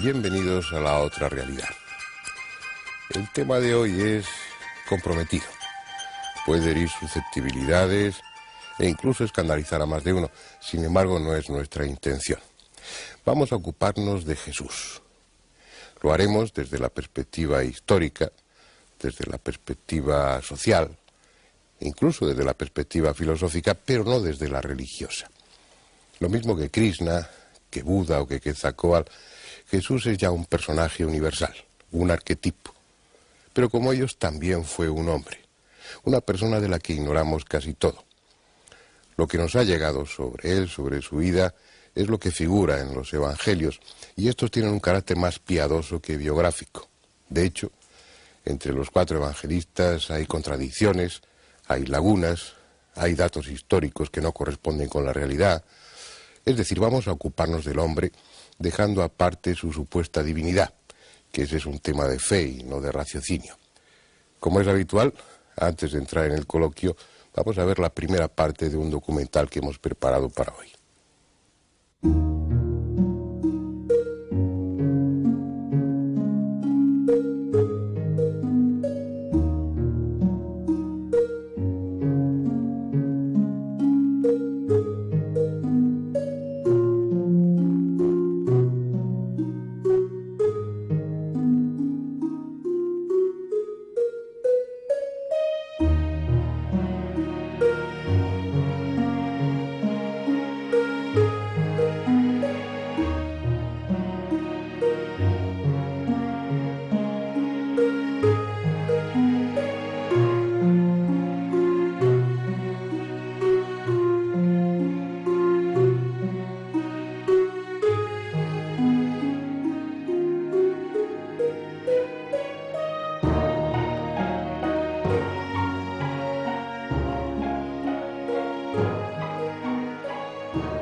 Bienvenidos a La Otra Realidad. El tema de hoy es comprometido. Puede herir susceptibilidades e incluso escandalizar a más de uno. Sin embargo, no es nuestra intención. Vamos a ocuparnos de Jesús. Lo haremos desde la perspectiva histórica, desde la perspectiva social, incluso desde la perspectiva filosófica, pero no desde la religiosa. Lo mismo que Krishna, que Buda o que Quetzalcóatl, Jesús es ya un personaje universal, un arquetipo. Pero como ellos también fue un hombre, una persona de la que ignoramos casi todo. Lo que nos ha llegado sobre él, sobre su vida, es lo que figura en los evangelios, y estos tienen un carácter más piadoso que biográfico. De hecho, entre los 4 evangelistas hay contradicciones, hay lagunas, hay datos históricos que no corresponden con la realidad. Es decir, vamos a ocuparnos del hombre, dejando aparte su supuesta divinidad, que ese es un tema de fe y no de raciocinio. Como es habitual, antes de entrar en el coloquio, vamos a ver la primera parte de un documental que hemos preparado para hoy.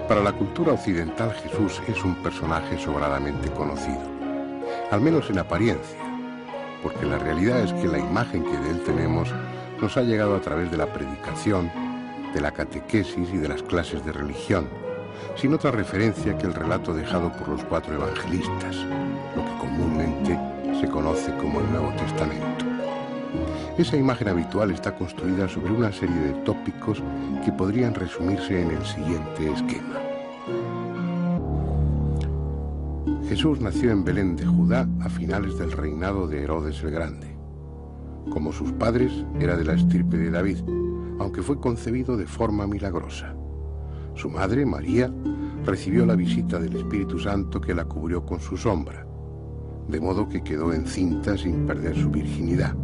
Para la cultura occidental, Jesús es un personaje sobradamente conocido, al menos en apariencia, porque la realidad es que la imagen que de él tenemos nos ha llegado a través de la predicación, de la catequesis y de las clases de religión, sin otra referencia que el relato dejado por los 4 evangelistas, lo que comúnmente se conoce como el Nuevo Testamento. Esa imagen habitual está construida sobre una serie de tópicos que podrían resumirse en el siguiente esquema. Jesús nació en Belén de Judá a finales del reinado de Herodes el Grande. Como sus padres, era de la estirpe de David, aunque fue concebido de forma milagrosa. Su madre, María, recibió la visita del Espíritu Santo que la cubrió con su sombra, de modo que quedó encinta sin perder su virginidad.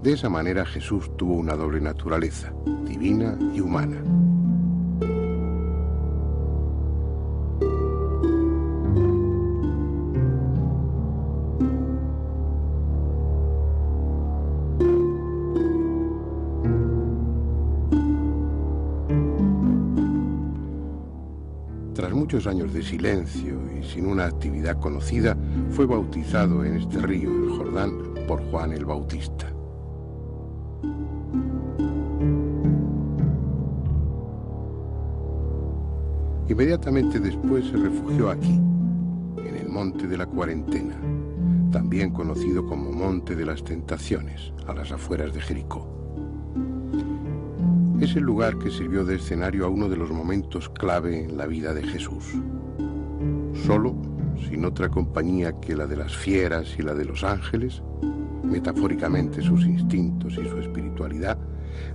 De esa manera Jesús tuvo una doble naturaleza, divina y humana. Tras muchos años de silencio y sin una actividad conocida, fue bautizado en este río, el Jordán, por Juan el Bautista. Inmediatamente después se refugió aquí, en el Monte de la Cuarentena, también conocido como Monte de las Tentaciones, a las afueras de Jericó. Es el lugar que sirvió de escenario a uno de los momentos clave en la vida de Jesús. Solo, sin otra compañía que la de las fieras y la de los ángeles, metafóricamente sus instintos y su espiritualidad,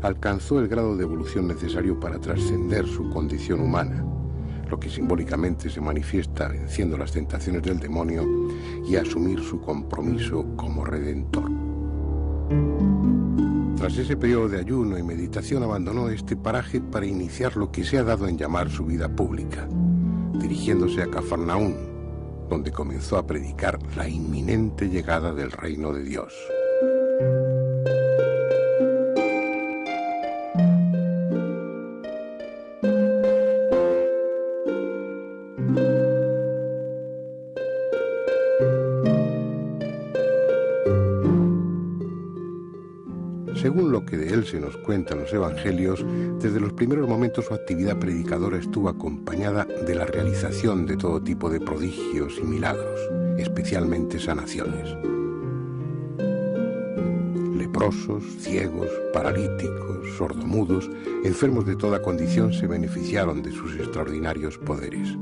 alcanzó el grado de evolución necesario para trascender su condición humana, lo que simbólicamente se manifiesta venciendo las tentaciones del demonio y asumir su compromiso como redentor. Tras ese periodo de ayuno y meditación abandonó este paraje para iniciar lo que se ha dado en llamar su vida pública, dirigiéndose a Cafarnaún, donde comenzó a predicar la inminente llegada del reino de Dios. Según lo que de él se nos cuenta en los evangelios, desde los primeros momentos su actividad predicadora estuvo acompañada de la realización de todo tipo de prodigios y milagros, especialmente sanaciones. Leprosos, ciegos, paralíticos, sordomudos, enfermos de toda condición se beneficiaron de sus extraordinarios poderes.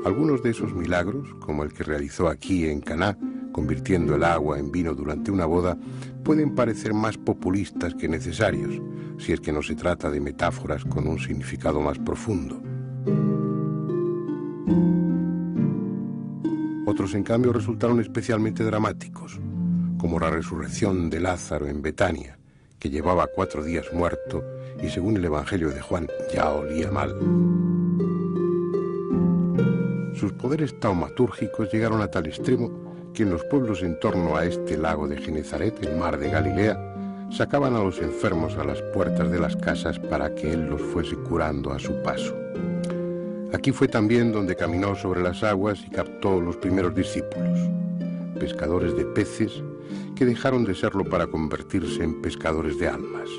Algunos de esos milagros, como el que realizó aquí en Caná, convirtiendo el agua en vino durante una boda, pueden parecer más populistas que necesarios, si es que no se trata de metáforas con un significado más profundo. Otros, en cambio, resultaron especialmente dramáticos, como la resurrección de Lázaro en Betania, que llevaba 4 días muerto y, según el Evangelio de Juan, ya olía mal. Sus poderes taumatúrgicos llegaron a tal extremo que en los pueblos en torno a este lago de Genezaret, el mar de Galilea, sacaban a los enfermos a las puertas de las casas para que él los fuese curando a su paso. Aquí fue también donde caminó sobre las aguas y captó los primeros discípulos, pescadores de peces que dejaron de serlo para convertirse en pescadores de almas.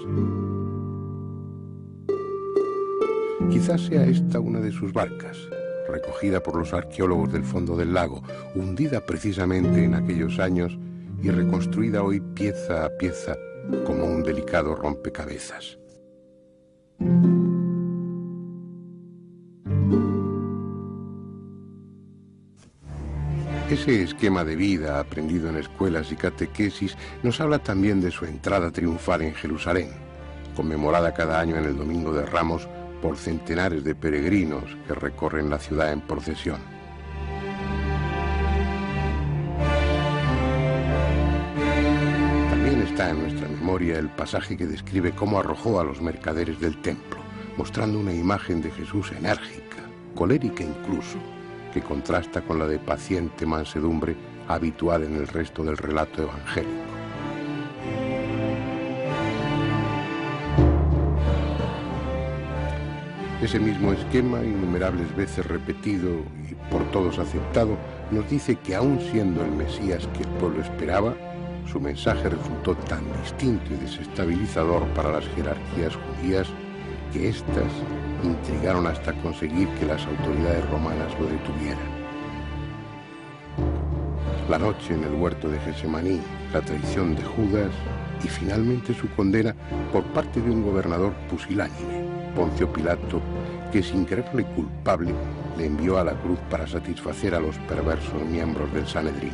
Quizás sea esta una de sus barcas, recogida por los arqueólogos del fondo del lago, hundida precisamente en aquellos años y reconstruida hoy pieza a pieza como un delicado rompecabezas. Ese esquema de vida aprendido en escuelas y catequesis nos habla también de su entrada triunfal en Jerusalén, conmemorada cada año en el Domingo de Ramos por centenares de peregrinos que recorren la ciudad en procesión. También está en nuestra memoria el pasaje que describe cómo arrojó a los mercaderes del templo, mostrando una imagen de Jesús enérgica, colérica incluso, que contrasta con la de paciente mansedumbre habitual en el resto del relato evangélico. Ese mismo esquema, innumerables veces repetido y por todos aceptado, nos dice que aun siendo el Mesías que el pueblo esperaba, su mensaje resultó tan distinto y desestabilizador para las jerarquías judías que éstas intrigaron hasta conseguir que las autoridades romanas lo detuvieran. La noche en el huerto de Getsemaní, la traición de Judas y finalmente su condena por parte de un gobernador pusilánime, Poncio Pilato, que sin creerle culpable le envió a la cruz para satisfacer a los perversos miembros del Sanedrín.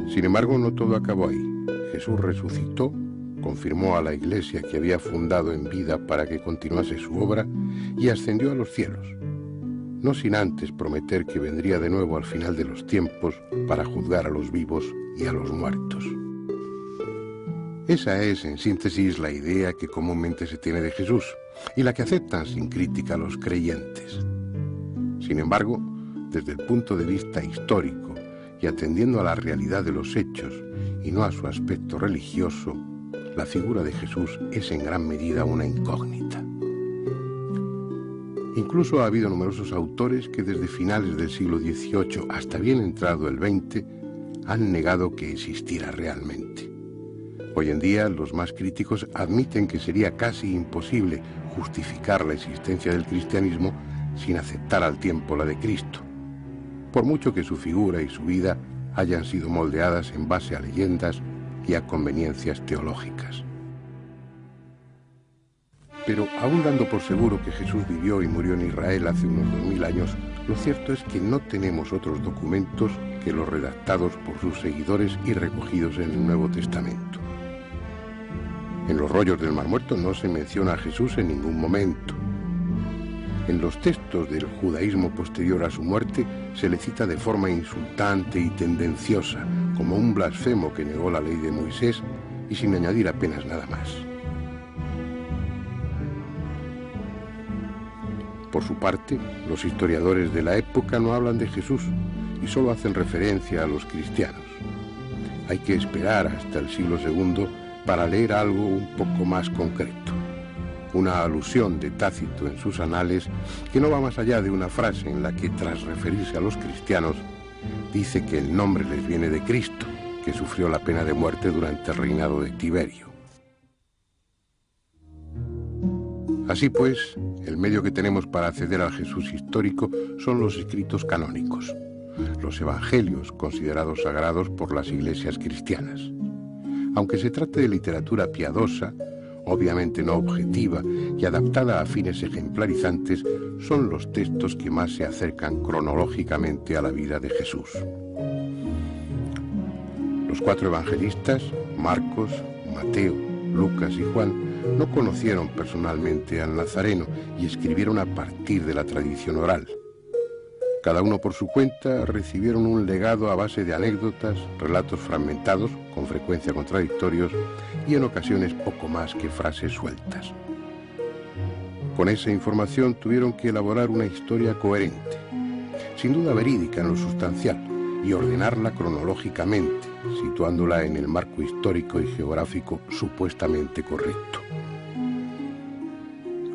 Sin embargo, no todo acabó ahí. Jesús resucitó, confirmó a la iglesia que había fundado en vida para que continuase su obra y ascendió a los cielos, no sin antes prometer que vendría de nuevo al final de los tiempos para juzgar a los vivos y a los muertos. Esa es, en síntesis, la idea que comúnmente se tiene de Jesús y la que aceptan sin crítica los creyentes. Sin embargo, desde el punto de vista histórico y atendiendo a la realidad de los hechos y no a su aspecto religioso, la figura de Jesús es en gran medida una incógnita. Incluso ha habido numerosos autores que desde finales del siglo XVIII hasta bien entrado el XX han negado que existiera realmente. Hoy en día los más críticos admiten que sería casi imposible justificar la existencia del cristianismo sin aceptar al tiempo la de Cristo, por mucho que su figura y su vida hayan sido moldeadas en base a leyendas y a conveniencias teológicas. Pero aún dando por seguro que Jesús vivió y murió en Israel hace unos 2000 años, lo cierto es que no tenemos otros documentos que los redactados por sus seguidores y recogidos en el Nuevo Testamento. En los rollos del Mar Muerto no se menciona a Jesús en ningún momento. En los textos del judaísmo posterior a su muerte se le cita de forma insultante y tendenciosa, como un blasfemo que negó la ley de Moisés y sin añadir apenas nada más. Por su parte, los historiadores de la época no hablan de Jesús y solo hacen referencia a los cristianos. Hay que esperar hasta el siglo II para leer algo un poco más concreto. Una alusión de Tácito en sus anales que no va más allá de una frase en la que, tras referirse a los cristianos, dice que el nombre les viene de Cristo, que sufrió la pena de muerte durante el reinado de Tiberio. Así pues, el medio que tenemos para acceder al Jesús histórico son los escritos canónicos, los evangelios considerados sagrados por las iglesias cristianas. Aunque se trate de literatura piadosa, obviamente no objetiva y adaptada a fines ejemplarizantes, son los textos que más se acercan cronológicamente a la vida de Jesús. Los 4 evangelistas, Marcos, Mateo, Lucas y Juan, no conocieron personalmente al Nazareno y escribieron a partir de la tradición oral. Cada uno por su cuenta recibieron un legado a base de anécdotas, relatos fragmentados, con frecuencia contradictorios, y en ocasiones poco más que frases sueltas. Con esa información tuvieron que elaborar una historia coherente, sin duda verídica en lo sustancial, y ordenarla cronológicamente, situándola en el marco histórico y geográfico supuestamente correcto.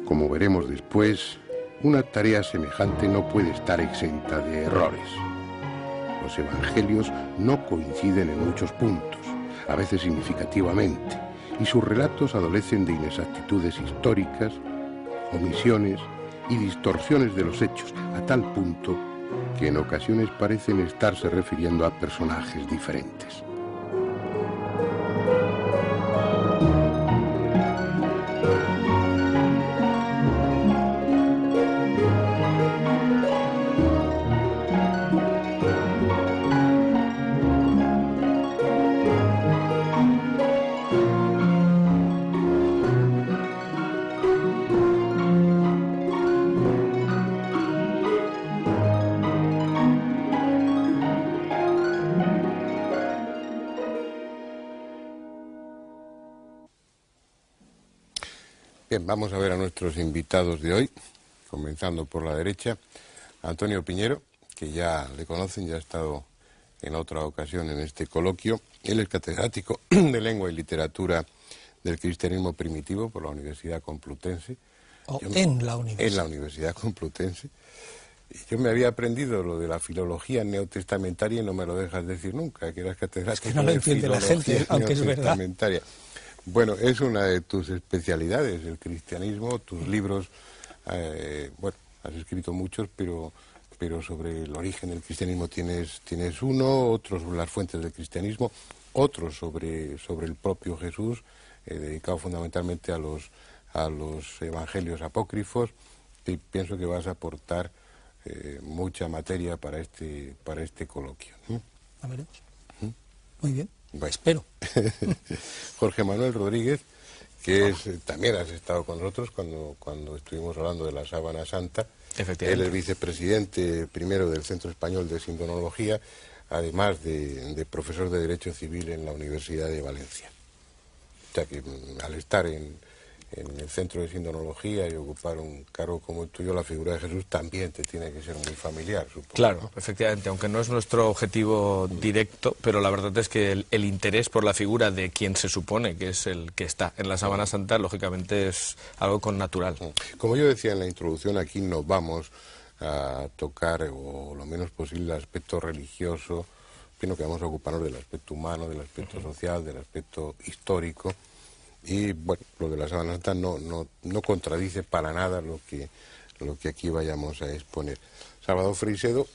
Como veremos después, una tarea semejante no puede estar exenta de errores. Los evangelios no coinciden en muchos puntos, a veces significativamente, y sus relatos adolecen de inexactitudes históricas, omisiones y distorsiones de los hechos, a tal punto que en ocasiones parecen estarse refiriendo a personajes diferentes. Bien, vamos a ver a nuestros invitados de hoy, comenzando por la derecha. Antonio Piñero, que ya le conocen, ya ha estado en otra ocasión en este coloquio. Él es catedrático de Lengua y Literatura del Cristianismo Primitivo por la Universidad Complutense. En la universidad. En la Universidad Complutense. Yo me había aprendido lo de la filología neotestamentaria y no me lo dejas decir nunca, que eras catedrático es que no lo entiende la gente, aunque es verdad. Bueno, es una de tus especialidades, el cristianismo, tus libros, bueno, has escrito muchos, pero sobre el origen del cristianismo tienes uno, otros sobre las fuentes del cristianismo, otros sobre el propio Jesús, dedicado fundamentalmente a los evangelios apócrifos, y pienso que vas a aportar mucha materia para este coloquio. A veremos. Muy bien. Bueno. Espero. Jorge Manuel Rodríguez, que también has estado con nosotros cuando estuvimos hablando de la Sábana Santa. Él es vicepresidente primero del Centro Español de Sindonología, además de profesor de Derecho Civil en la Universidad de Valencia. O sea que al estar en el Centro de Sindonología y ocupar un cargo como el tuyo, la figura de Jesús también te tiene que ser muy familiar, supongo. Claro, ¿no? Efectivamente, aunque no es nuestro objetivo directo, pero la verdad es que el interés por la figura de quien se supone que es el que está en la Sábana Santa, lógicamente es algo connatural. Como yo decía en la introducción, aquí no vamos a tocar, o lo menos posible, el aspecto religioso, sino que vamos a ocuparnos del aspecto humano, del aspecto social, del aspecto histórico. Y bueno, lo de la Sábana Santa no contradice para nada lo que aquí vayamos a exponer. Salvador Freixedo,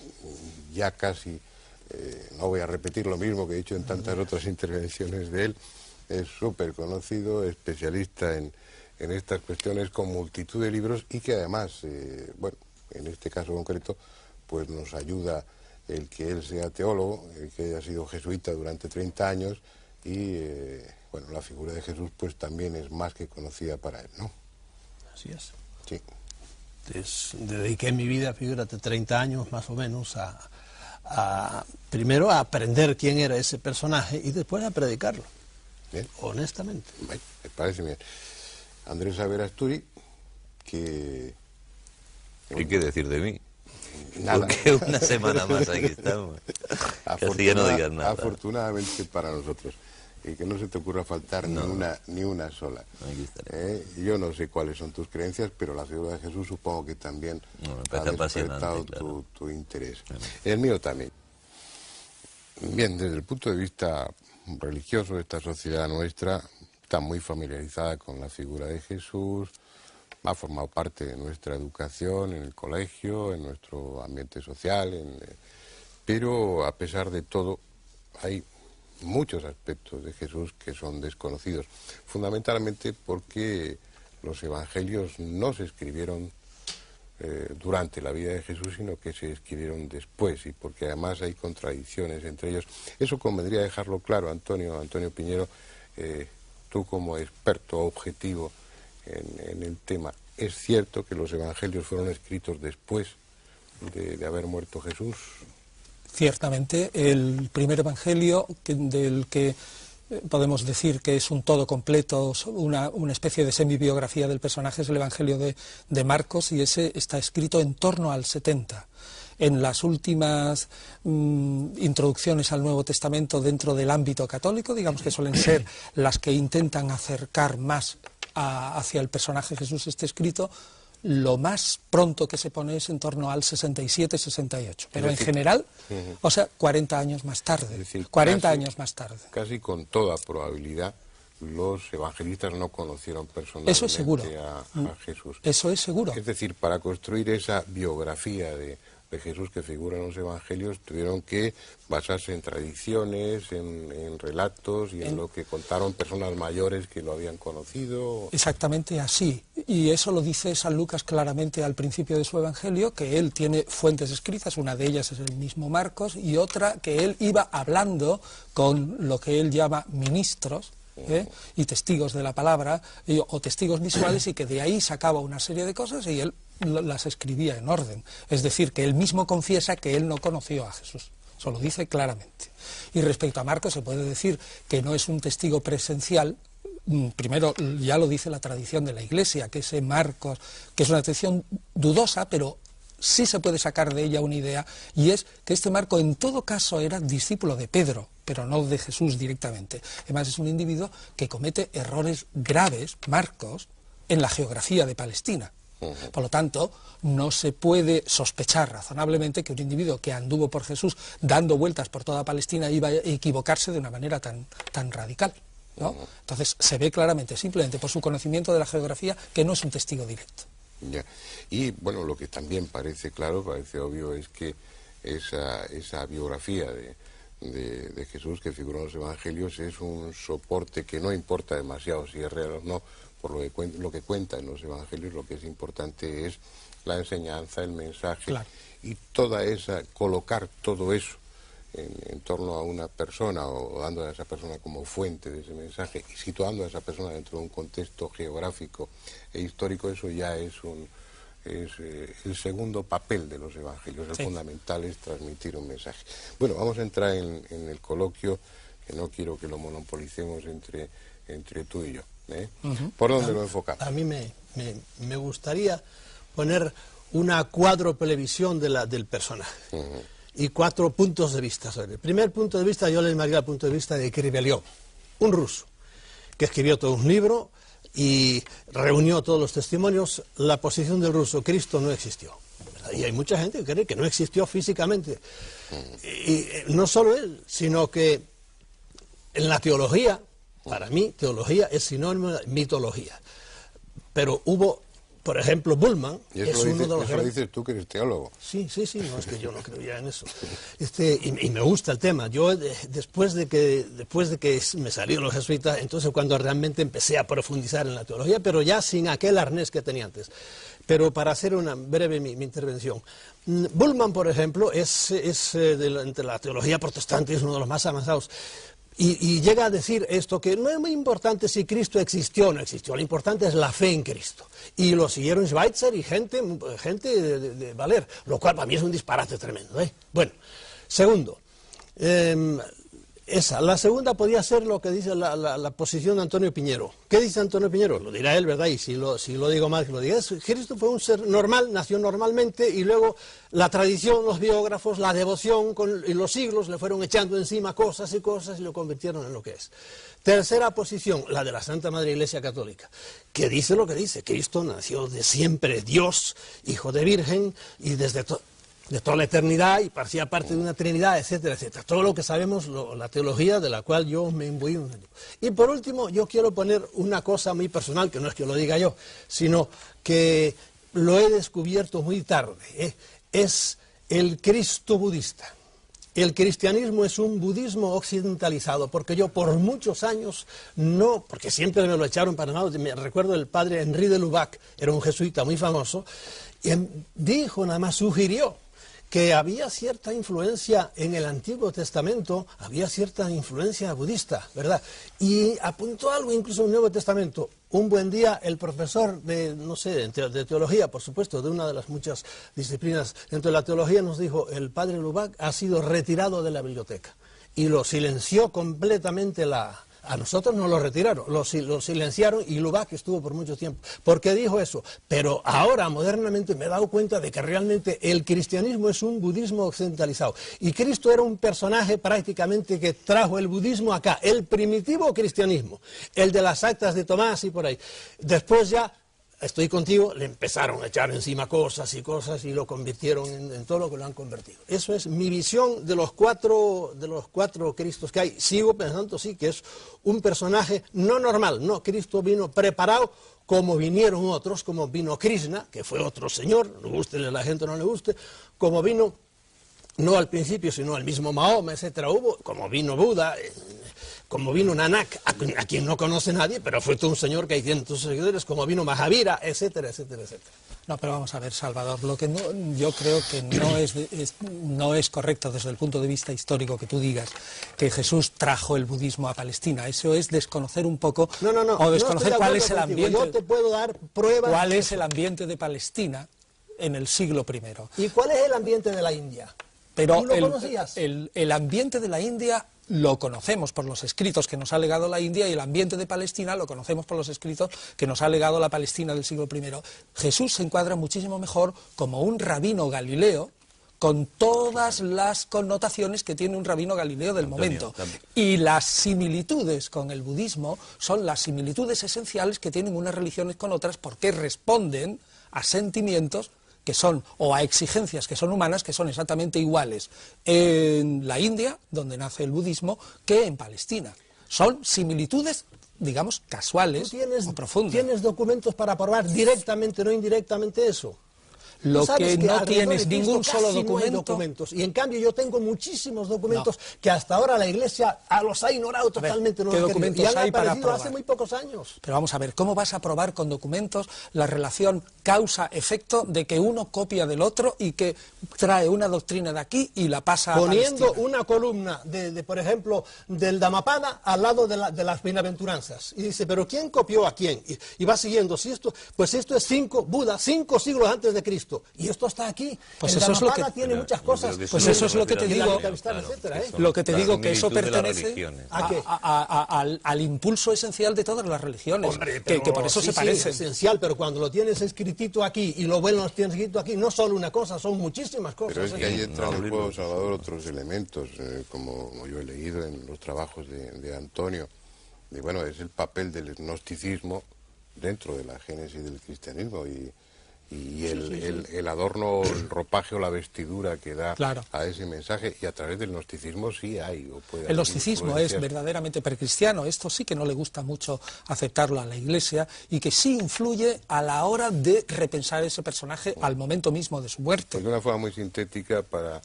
ya casi, no voy a repetir lo mismo que he dicho en tantas otras intervenciones de él, es súper conocido, especialista en estas cuestiones, con multitud de libros, y que además, bueno, en este caso concreto, pues nos ayuda el que él sea teólogo, el que haya sido jesuita durante 30 años, y bueno, la figura de Jesús pues también es más que conocida para él, ¿no? Así es. Sí. dediqué mi vida, fíjate, 30 años más o menos primero a aprender quién era ese personaje y después a predicarlo. Bien. Honestamente. Bueno, me parece bien. Andrés Averasturi, que... ¿Y qué decir de mí? Nada. Porque una semana más aquí estamos. Así ya no digas nada. Afortunadamente para nosotros. Y que no se te ocurra faltar ni una sola. Yo no sé cuáles son tus creencias, pero la figura de Jesús supongo que también ha despertado tu interés. Claro. El mío también. Bien, desde el punto de vista religioso, esta sociedad nuestra está muy familiarizada con la figura de Jesús, ha formado parte de nuestra educación en el colegio, en nuestro ambiente social, pero a pesar de todo hay muchos aspectos de Jesús que son desconocidos, fundamentalmente porque los evangelios no se escribieron durante la vida de Jesús, sino que se escribieron después, y porque además hay contradicciones entre ellos. Eso convendría dejarlo claro, Antonio Piñero, tú como experto objetivo en el tema. ¿Es cierto que los evangelios fueron escritos después de haber muerto Jesús? Ciertamente, el primer evangelio del que podemos decir que es un todo completo, una especie de semibiografía del personaje, es el evangelio de Marcos, y ese está escrito en torno al 70. En las últimas introducciones al Nuevo Testamento dentro del ámbito católico, digamos que suelen ser las que intentan acercar más hacia el personaje Jesús este escrito, lo más pronto que se pone es en torno al 67-68, pero en general, o sea, 40 años más tarde, decir, 40 años más tarde. Casi con toda probabilidad, los evangelistas no conocieron personalmente Eso es seguro. a Jesús. Eso es seguro. Es decir, para construir esa biografía de Jesús que figura en los evangelios, tuvieron que basarse en tradiciones, en relatos y en lo que contaron personas mayores que lo habían conocido. Exactamente así, y eso lo dice San Lucas claramente al principio de su evangelio, que él tiene fuentes escritas, una de ellas es el mismo Marcos, y otra que él iba hablando con lo que él llama ministros, y testigos de la palabra, o testigos visuales, y que de ahí sacaba una serie de cosas y él las escribía en orden. Es decir, que él mismo confiesa que él no conoció a Jesús. Eso lo dice claramente. Y respecto a Marcos se puede decir que no es un testigo presencial. Primero, ya lo dice la tradición de la Iglesia, que ese Marcos, que es una tradición dudosa, pero sí se puede sacar de ella una idea, y es que este Marco en todo caso era discípulo de Pedro, pero no de Jesús directamente. Además es un individuo que comete errores graves, Marcos, en la geografía de Palestina. Por lo tanto, no se puede sospechar razonablemente que un individuo que anduvo por Jesús dando vueltas por toda Palestina iba a equivocarse de una manera tan radical, ¿no? Entonces se ve claramente, simplemente por su conocimiento de la geografía, que no es un testigo directo. Ya. Y bueno, lo que también parece claro, parece obvio, es que esa biografía de Jesús que figura en los evangelios es un soporte que no importa demasiado si es real o no. Por lo que cuenta en los evangelios, lo que es importante es la enseñanza, el mensaje, claro. Y colocar todo eso en torno a una persona, o dando a esa persona como fuente de ese mensaje, y situando a esa persona dentro de un contexto geográfico e histórico, eso ya es el segundo papel de los evangelios. El fundamental es transmitir un mensaje. Bueno, vamos a entrar en el coloquio, que no quiero que lo monopolicemos entre tú y yo. ¿Por dónde lo enfocamos? A mí me gustaría poner una cuádruple visión del personaje y 4 puntos de vista sobre él. El primer punto de vista yo le llamaría el punto de vista de Kriveliov, un ruso que escribió todo un libro y reunió todos los testimonios. La posición del ruso: Cristo no existió, ¿verdad? Y hay mucha gente que cree que no existió físicamente, y no solo él, sino que en la teología, para mí, teología es sinónimo de mitología. Pero hubo, por ejemplo, Bullmann, es uno de los... Eso lo dices tú, que eres teólogo. Sí, no es que yo no creía en eso. Y me gusta el tema. Yo, después de que me salieron los jesuitas, entonces cuando realmente empecé a profundizar en la teología, pero ya sin aquel arnés que tenía antes. Pero para hacer una breve mi intervención, Bullmann, por ejemplo, entre la teología protestante es uno de los más avanzados. Y llega a decir esto, que no es muy importante si Cristo existió o no existió, lo importante es la fe en Cristo. Y lo siguieron Schweitzer y gente de valer, lo cual para mí es un disparate tremendo, ¿eh? Bueno, segundo, la segunda podría ser lo que dice la posición de Antonio Piñero. ¿Qué dice Antonio Piñero? Lo dirá él, ¿verdad? Y si lo digo mal, que lo diga. Cristo fue un ser normal, nació normalmente, y luego la tradición, los biógrafos, la devoción y los siglos le fueron echando encima cosas y lo convirtieron en lo que es. Tercera posición, la de la Santa Madre Iglesia Católica, que dice lo que dice. Cristo nació de siempre, Dios, hijo de Virgen, y desde de toda la eternidad, y parecía parte de una Trinidad, etcétera, etcétera. Todo lo que sabemos, la teología de la cual yo me imbuí un año. Y por último, yo quiero poner una cosa muy personal, que no es que lo diga yo, sino que lo he descubierto muy tarde, ¿eh? Es el Cristo budista. El cristianismo es un budismo occidentalizado, porque yo por muchos años no, porque siempre me lo echaron para nada. Me recuerdo el padre Henri de Lubac, era un jesuita muy famoso, y dijo, nada más sugirió, que había cierta influencia en el Antiguo Testamento, había cierta influencia budista, ¿verdad? Y apuntó algo incluso en el Nuevo Testamento. Un buen día el profesor de, no sé, de teología, por supuesto, de una de las muchas disciplinas dentro de la teología, nos dijo, el padre Lubac ha sido retirado de la biblioteca. Y lo silenció completamente A nosotros nos lo retiraron, lo silenciaron, y Lubac estuvo por mucho tiempo. ¿Por qué dijo eso? Pero ahora, modernamente, me he dado cuenta de que realmente el cristianismo es un budismo occidentalizado. Y Cristo era un personaje prácticamente que trajo el budismo acá, el primitivo cristianismo, el de las actas de Tomás y por ahí. Después ya, estoy contigo, le empezaron a echar encima cosas y lo convirtieron en todo lo que lo han convertido. Eso es mi visión de los cuatro Cristos que hay. Sigo pensando, sí, que es un personaje no normal. No, Cristo vino preparado como vinieron otros, como vino Krishna, que fue otro señor, le guste a la gente o no le guste, como vino, no al principio, sino al mismo Mahoma, etcétera, como vino Buda, como vino Nanak, a quien no conoce nadie, pero fue todo un señor que hay cientos de seguidores, como vino Mahavira, etcétera, etcétera, etcétera. No, pero vamos a ver, Salvador, lo que yo creo que no es correcto desde el punto de vista histórico que tú digas que Jesús trajo el budismo a Palestina. Eso es desconocer un poco, o desconocer cuál es el ambiente. Yo te puedo dar pruebas. ¿Cuál es el ambiente de Palestina en el siglo I? ¿Y cuál es el ambiente de la India? Pero ¿Tú lo conocías? El ambiente de la India lo conocemos por los escritos que nos ha legado la India, y el ambiente de Palestina lo conocemos por los escritos que nos ha legado la Palestina del siglo I. Jesús se encuadra muchísimo mejor como un rabino galileo, con todas las connotaciones que tiene un rabino galileo del momento. Y las similitudes con el budismo son las similitudes esenciales que tienen unas religiones con otras, porque responden a sentimientos que son, o a exigencias que son humanas, que son exactamente iguales en la India, donde nace el budismo, que en Palestina. Son similitudes, digamos, casuales o profundas. ¿Tienes documentos para probar directamente, no indirectamente eso? Lo que no tienes ningún solo documento. Y en cambio yo tengo muchísimos documentos que hasta ahora la Iglesia los ha ignorado totalmente. ¿Qué documentos hay para probar? Hace muy pocos años. Pero vamos a ver, ¿cómo vas a probar con documentos la relación causa-efecto de que uno copia del otro y que trae una doctrina de aquí y la pasa a Poniendo Palestina? Una columna, por ejemplo, del Dhammapada al lado de las bienaventuranzas. Y dice, ¿pero quién copió a quién? Y va siguiendo. Pues esto es Buda, 5 siglos antes de Cristo. Y esto está aquí. Pues el eso es lo que tiene muchas cosas. Pues eso es lo que te digo. Lo que te digo, que eso pertenece al impulso esencial de todas las religiones. Hombre, que por eso se parecen. Es esencial, pero cuando lo tienes escritito aquí y lo bueno lo tienes escrito aquí, no solo una cosa, son muchísimas cosas. Pero es que ahí entran en el juego, Salvador, otros elementos, como yo he leído en los trabajos de Antonio. Y bueno, es el papel del gnosticismo dentro de la génesis del cristianismo, y el adorno, el ropaje o la vestidura que da a ese mensaje, y a través del gnosticismo sí hay. El gnosticismo es verdaderamente precristiano, esto sí que no le gusta mucho aceptarlo a la Iglesia, y que sí influye a la hora de repensar ese personaje al momento mismo de su muerte. Pues de una forma muy sintética para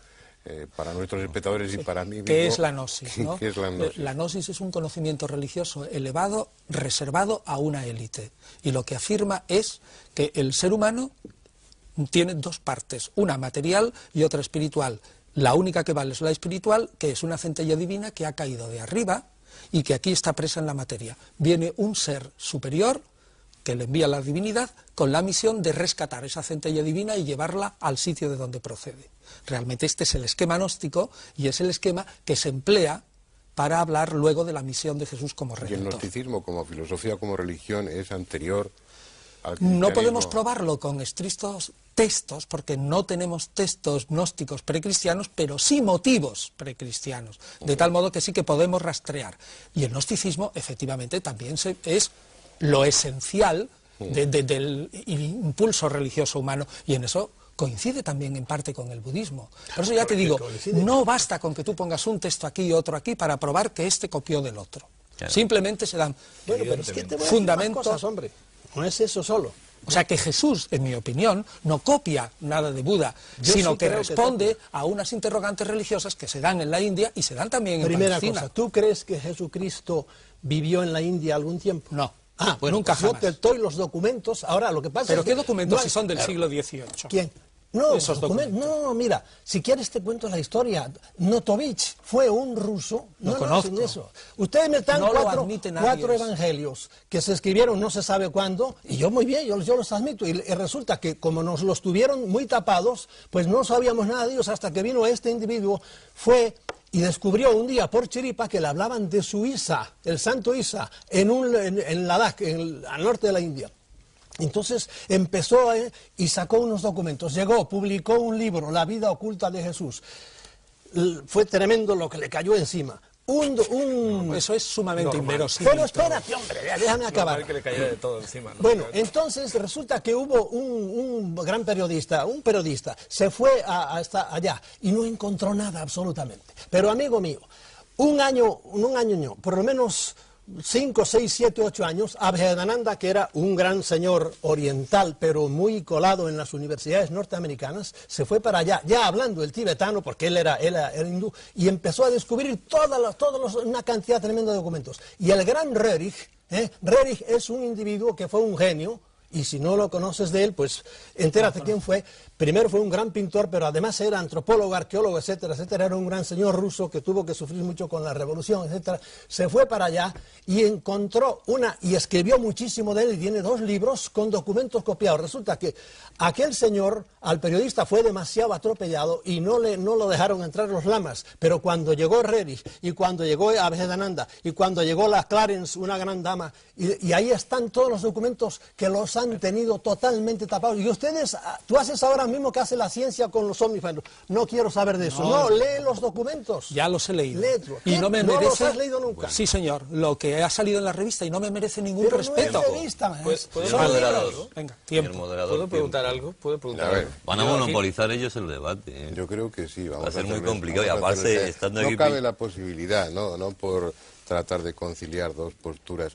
nuestros espectadores y para mí mismo. ¿Qué es la gnosis? ¿No? ¿Qué es la gnosis? La gnosis es un conocimiento religioso elevado, reservado a una élite. Y lo que afirma es que el ser humano tiene dos partes, una material y otra espiritual. La única que vale es la espiritual, que es una centella divina que ha caído de arriba y que aquí está presa en la materia. Viene un ser superior que le envía la divinidad con la misión de rescatar esa centella divina y llevarla al sitio de donde procede. Realmente este es el esquema gnóstico y es el esquema que se emplea para hablar luego de la misión de Jesús como Y el redentor. gnosticismo como filosofía, como religión, es anterior al No cristianismo. podemos probarlo con estrictos textos, porque no tenemos textos gnósticos precristianos, pero sí motivos precristianos, de tal modo que sí que podemos rastrear. Y el gnosticismo, efectivamente, también es lo esencial del impulso religioso humano, y en eso coincide también en parte con el budismo. Por eso ya te digo, no basta con que tú pongas un texto aquí y otro aquí para probar que este copió del otro. Claro. Simplemente se dan Bueno, pero es que te voy a decir fundamentos. más cosas, hombre. No es eso solo. O sea que Jesús, en mi opinión, no copia nada de Buda, Yo sino sí que creo que responde a unas interrogantes religiosas que se dan en la India y se dan también en Primera Palestina. cosa, ¿tú crees que Jesucristo vivió en la India algún tiempo? No. Ah, bueno, Nunca pues yo jamás. te doy los documentos. Ahora, lo que pasa ¿Pero es qué que documentos no si hay- son del siglo XVIII? ¿Quién? No, Esos no, mira, si quieres te cuento la historia. Notovich fue un ruso. Lo No conozco. hacen eso. Ustedes me están No lo cuatro admite nadie cuatro eso. evangelios que se escribieron no se sabe cuándo, y yo muy bien, yo los admito. Y resulta que como nos los tuvieron muy tapados, pues no sabíamos nada de ellos hasta que vino este individuo, fue y descubrió un día por chiripa que le hablaban de su Isa, el santo Isa, en Ladakh, al norte de la India. Entonces empezó y sacó unos documentos, llegó, publicó un libro, La vida oculta de Jesús. Fue tremendo lo que le cayó encima. Eso es sumamente Normal. inverosímil. Pero espérate, hombre, déjame acabar. Normal que le cayera de todo encima, ¿no? Bueno, entonces resulta que hubo un gran periodista, se fue hasta allá y no encontró nada absolutamente. Pero amigo mío, por lo menos 5, 6, 7, 8 años, Abhedananda, que era un gran señor oriental, pero muy colado en las universidades norteamericanas, se fue para allá, ya hablando el tibetano, porque él era hindú, y empezó a descubrir una cantidad tremenda de documentos. Y el gran Rerich es un individuo que fue un genio, y si no lo conoces de él, pues entérate quién fue. Primero fue un gran pintor, pero además era antropólogo, arqueólogo, etcétera, etcétera. Era un gran señor ruso que tuvo que sufrir mucho con la revolución, etcétera. Se fue para allá y encontró y escribió muchísimo de él, y tiene 2 libros con documentos copiados. Resulta que aquel señor, al periodista, fue demasiado atropellado y no lo dejaron entrar los lamas. Pero cuando llegó Rerich, y cuando llegó Abhedananda, y cuando llegó la Clarence, una gran dama, y ahí están todos los documentos que los han tenido totalmente tapados. Y tú haces ahora mismo que hace la ciencia con los ovnis. No quiero saber de eso. No, lee los documentos. Ya los he leído. Léetelo. Y no me ¿No merece... los has leído nunca? Sí, señor. Lo que ha salido en la revista y no me merece ningún Pero respeto. no es revista, ¿Puedo Señor preguntar moderador. algo? Venga, Señor tiempo. moderador, ¿Puedo preguntar algo? ¿Puedo preguntar A ver. algo? Van a Yo aquí- monopolizar ellos el debate. ¿eh? Yo creo que sí. Vamos Va a ser muy hacerles- complicado, y vamos a aparte, hacerles- estando no aquí- cabe la posibilidad, no por tratar de conciliar 2 posturas,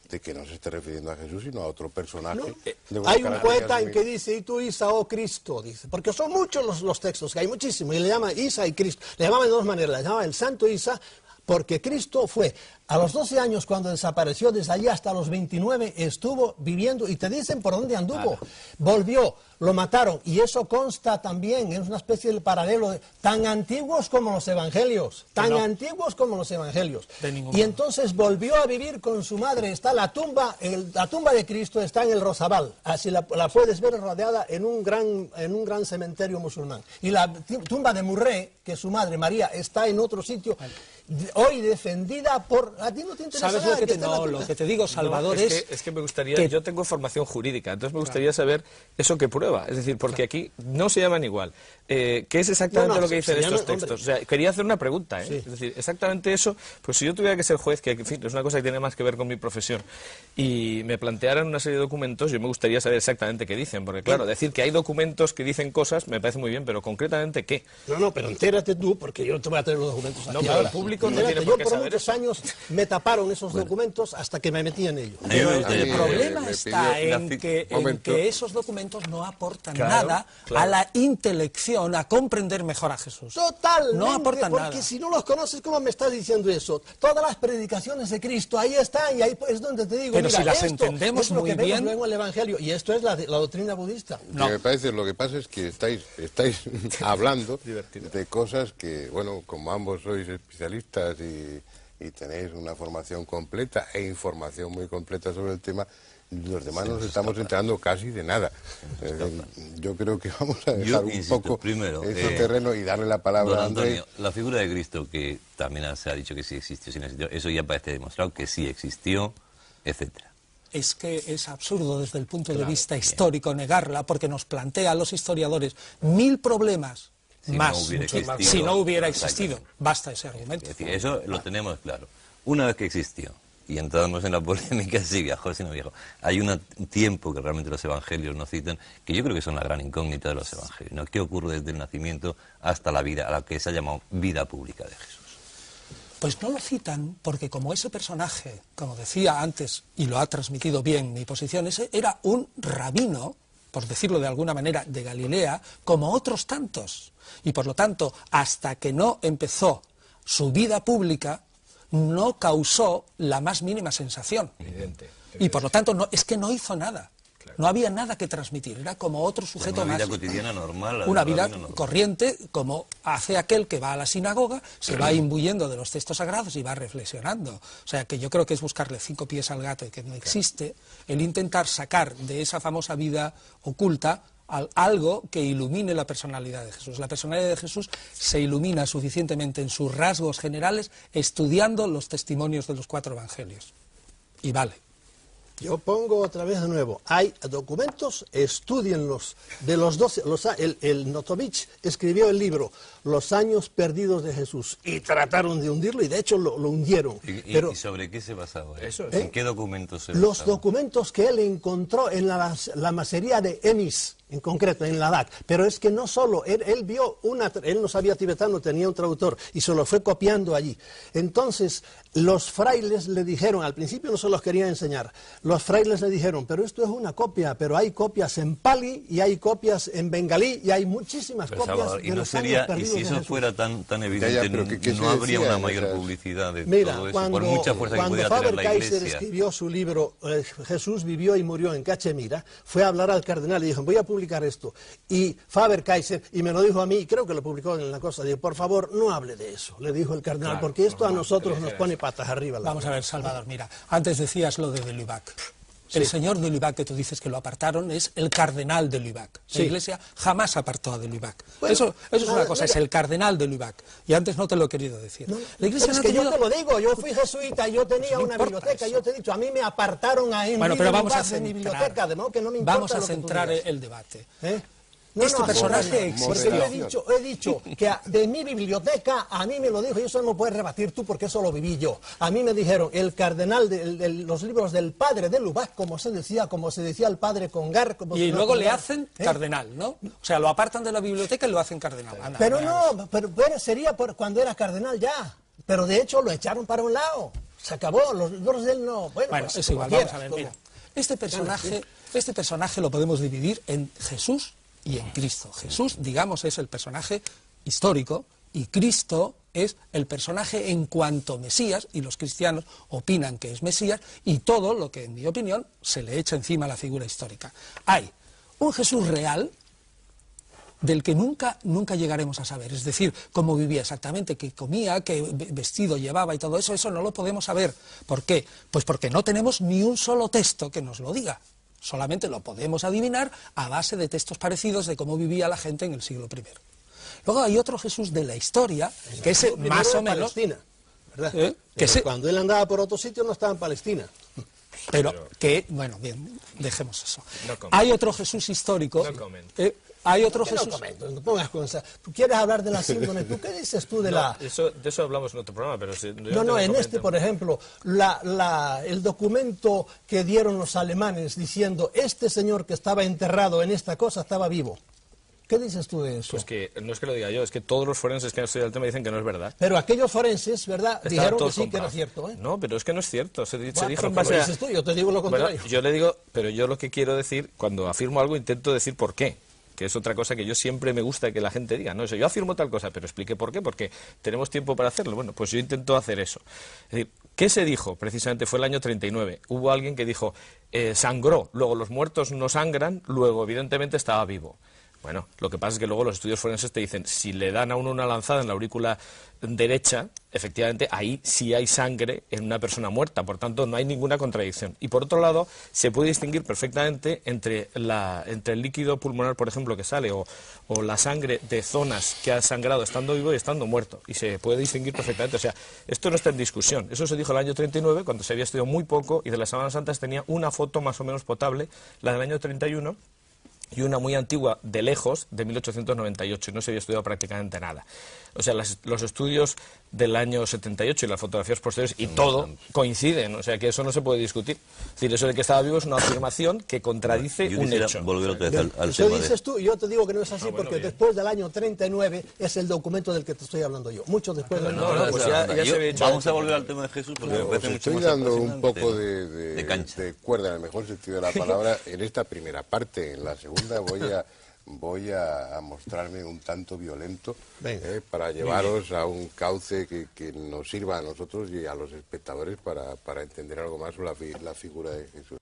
de que no se esté refiriendo a Jesús, sino a otro personaje. de unas Hay un poeta características en que dice, y tú Isa, oh Cristo, dice, porque son muchos los textos, que hay muchísimos, y le llama Isa y Cristo. Le llamaban de 2 maneras, le llamaban el santo Isa, porque Cristo fue, a los 12 años cuando desapareció, desde allí hasta los 29 estuvo viviendo, y te dicen por dónde anduvo. Volvió, lo mataron, y eso consta también, es una especie de paralelo, tan antiguos como los evangelios, antiguos como los evangelios. De ningún Y modo. entonces volvió a vivir con su madre, está la tumba de Cristo está en el Rosabal, así la puedes ver rodeada en un gran cementerio musulmán. Y la tumba de Murré, que es su madre María, está en otro sitio, hoy defendida por... A ti no te interesa ¿Sabes nada lo que te, esté en la no, tumba. lo que te digo, Salvador, No, es que me gustaría, que- yo tengo formación jurídica, entonces me gustaría saber eso que prueba, es decir, porque aquí no se llaman igual. ¿Qué es exactamente No, lo que dicen se estos llaman, textos? hombre. O sea, quería hacer una pregunta, ¿eh? Sí. Es decir, exactamente eso, pues si yo tuviera que ser juez, que en fin, es una cosa que tiene más que ver con mi profesión, y me plantearan una serie de documentos, yo me gustaría saber exactamente qué dicen, porque claro, decir que hay documentos que dicen cosas me parece muy bien, pero concretamente ¿qué? No, pero entérate tú, porque yo te voy a traer los documentos aquí No, pero ahora. el público no Entérate, tiene por qué yo por saber muchos eso. años me taparon esos documentos hasta que me metí en ellos. A mí me gustaría- El me problema pidió está en que momento. esos documentos no aportan Claro, nada claro. a la intelección, a comprender mejor a Jesús. Totalmente, No aportan porque nada. si no los conoces, ¿cómo me estás diciendo eso? Todas las predicaciones de Cristo, ahí están, y ahí es donde te digo, Pero mira, si las esto entendemos es lo muy que vemos bien- luego en el Evangelio, y esto es la doctrina budista. No. Me parece, lo que pasa es que estáis hablando de cosas que, bueno, como ambos sois especialistas y y tenéis una formación completa e información muy completa sobre el tema, los demás nos estamos enterando casi de nada. Yo creo que vamos a dejar un poco primero, ese terreno y darle la palabra a Andrés. Antonio, la figura de Cristo, que también se ha dicho que sí existió, sí no existió, eso ya parece demostrado que sí existió, etcétera. Es que es absurdo desde el punto de vista histórico negarla, porque nos plantea a los historiadores 1000 problemas más, si no hubiera existido. Basta ese argumento. Es decir, eso lo tenemos claro. Una vez que existió, y entramos en la polémica si viajó, si no viajó, hay un tiempo que realmente los evangelios no citan, que yo creo que son la gran incógnita de los evangelios, ¿no? ¿Qué ocurre desde el nacimiento hasta la vida, a la que se ha llamado vida pública de Jesús? Pues no lo citan porque como ese personaje, como decía antes, y lo ha transmitido bien mi posición, ese era un rabino, por decirlo de alguna manera, de Galilea, como otros tantos. Y por lo tanto, hasta que no empezó su vida pública, no causó la más mínima sensación. Evidente. Y por lo tanto, es que no hizo nada. No había nada que transmitir, era como otro sujeto más. Una vida cotidiana normal. Una vida corriente, como hace aquel que va a la sinagoga, se va imbuyendo de los textos sagrados y va reflexionando. O sea, que yo creo que es buscarle 5 pies al gato y que no existe, el intentar sacar de esa famosa vida oculta algo que ilumine la personalidad de Jesús. La personalidad de Jesús se ilumina suficientemente en sus rasgos generales estudiando los testimonios de los 4 evangelios. Y vale. Yo pongo otra vez de nuevo, hay documentos, estudienlos, de los 12, el Notovich escribió el libro Los años perdidos de Jesús y trataron de hundirlo y de hecho lo hundieron. ¿Y sobre qué se basaba eso? ¿En qué documentos se basaba? Los documentos que él encontró en la masería de Emis, en concreto, en Ladakh, pero es que no solo, él vio él no sabía tibetano, tenía un traductor y se lo fue copiando allí. Entonces, los frailes le dijeron, al principio no se los quería enseñar, los frailes le dijeron, pero esto es una copia, pero hay copias en pali y hay copias en bengalí y hay muchísimas copias Salvador, de los años perdidos. Y si eso fuera tan evidente, no habría una mayor publicidad de todo eso, por mucha fuerza que pudiera tener la Iglesia. Cuando Faber-Kaiser escribió su libro Jesús vivió y murió en Cachemira, fue a hablar al cardenal y dijo, voy a publicar esto. Y Faber-Kaiser, y me lo dijo a mí, creo que lo publicó en la cosa, dijo, por favor, no hable de eso, le dijo el cardenal, porque esto a nosotros nos pone patas arriba. Vamos a ver, Salvador, mira, antes decías lo de Lubac. El señor de Lubac, que tú dices que lo apartaron, es el cardenal de Lubac. La Iglesia jamás apartó a de Lubac. Bueno, eso es una cosa, es el cardenal de Lubac. Y antes no te lo he querido decir. La Iglesia yo te lo digo, yo fui jesuita, yo tenía una biblioteca, yo te he dicho, a mí me apartaron a bueno, pero vamos a de mi biblioteca, de modo que no me importa. Vamos a centrar el debate. Este personaje existe. Porque yo he dicho que de mi biblioteca, a mí me lo dijo, y eso no lo puedes rebatir tú porque eso lo viví yo. A mí me dijeron, el cardenal de los libros del padre de Lubac, como se decía el padre Congar. Y luego le hacen cardenal, ¿no? O sea, lo apartan de la biblioteca y lo hacen cardenal. Anda, pero no, pero sería cuando era cardenal ya. Pero de hecho lo echaron para un lado. Se acabó, los libros de él no. Bueno, pues, es igual, vamos a ver, mira. Este personaje lo podemos dividir en Jesús y en Cristo. Jesús, digamos, es el personaje histórico y Cristo es el personaje en cuanto Mesías, y los cristianos opinan que es Mesías, y todo lo que, en mi opinión, se le echa encima a la figura histórica. Hay un Jesús real del que nunca llegaremos a saber, es decir, cómo vivía exactamente, qué comía, qué vestido llevaba y todo eso, eso no lo podemos saber. ¿Por qué? Pues porque no tenemos ni un solo texto que nos lo diga. Solamente lo podemos adivinar a base de textos parecidos de cómo vivía la gente en el siglo I. Luego hay otro Jesús de la historia, que es más o menos... Palestina, ¿verdad? Cuando él andaba por otro sitio no estaba en Palestina. Pero que, bueno, bien, dejemos eso. Hay otro Jesús histórico... Hay otro Jesús... No pongas cosas. ¿Tú quieres hablar de la síndrome? ¿Tú qué dices tú de la...? De eso hablamos en otro programa, pero... en este, por ejemplo, el documento que dieron los alemanes diciendo este señor que estaba enterrado en esta cosa estaba vivo. ¿Qué dices tú de eso? Pues que no es que lo diga yo, es que todos los forenses que han estudiado el tema dicen que no es verdad. Pero aquellos forenses, ¿verdad? Dijeron que sí, que era cierto, ¿eh? No, pero es que no es cierto. Se dijo en base a... Tú, yo te digo lo contrario. Bueno, yo le digo, pero yo lo que quiero decir, cuando afirmo algo, intento decir por qué. Que es otra cosa que yo siempre me gusta que la gente diga, no, yo afirmo tal cosa, pero explique por qué, porque tenemos tiempo para hacerlo. Bueno, pues yo intento hacer eso. Es decir, ¿qué se dijo? Precisamente fue el año 39. Hubo alguien que dijo, sangró, luego los muertos no sangran, luego evidentemente estaba vivo. Bueno, lo que pasa es que luego los estudios forenses te dicen, si le dan a uno una lanzada en la aurícula derecha, efectivamente ahí sí hay sangre en una persona muerta, por tanto no hay ninguna contradicción. Y por otro lado, se puede distinguir perfectamente entre el líquido pulmonar, por ejemplo, que sale, o la sangre de zonas que ha sangrado estando vivo y estando muerto, y se puede distinguir perfectamente. O sea, esto no está en discusión. Eso se dijo en el año 39, cuando se había estudiado muy poco, y de las Sábanas Santas tenía una foto más o menos potable, la del año 31, y una muy antigua de lejos, de 1898, y no se había estudiado prácticamente nada. O sea, los estudios del año 78 y las fotografías posteriores y todo coinciden, o sea que eso no se puede discutir. Es decir, eso de que estaba vivo es una afirmación que contradice un hecho. Volver otra vez al Eso tema dices tú, y yo te digo que no es así, porque bien. después del año 39 es el documento del que te estoy hablando yo. Mucho después del año pues ya se había dicho. Vamos a volver al tema de Jesús, porque me Os parece mucho estoy más dando un apasionante. poco De cancha. de cuerda, en el mejor sentido de la palabra, en esta primera parte. En la segunda voy a mostrarme un tanto violento para llevaros a un cauce que nos sirva a nosotros y a los espectadores para entender algo más sobre la figura de Jesús.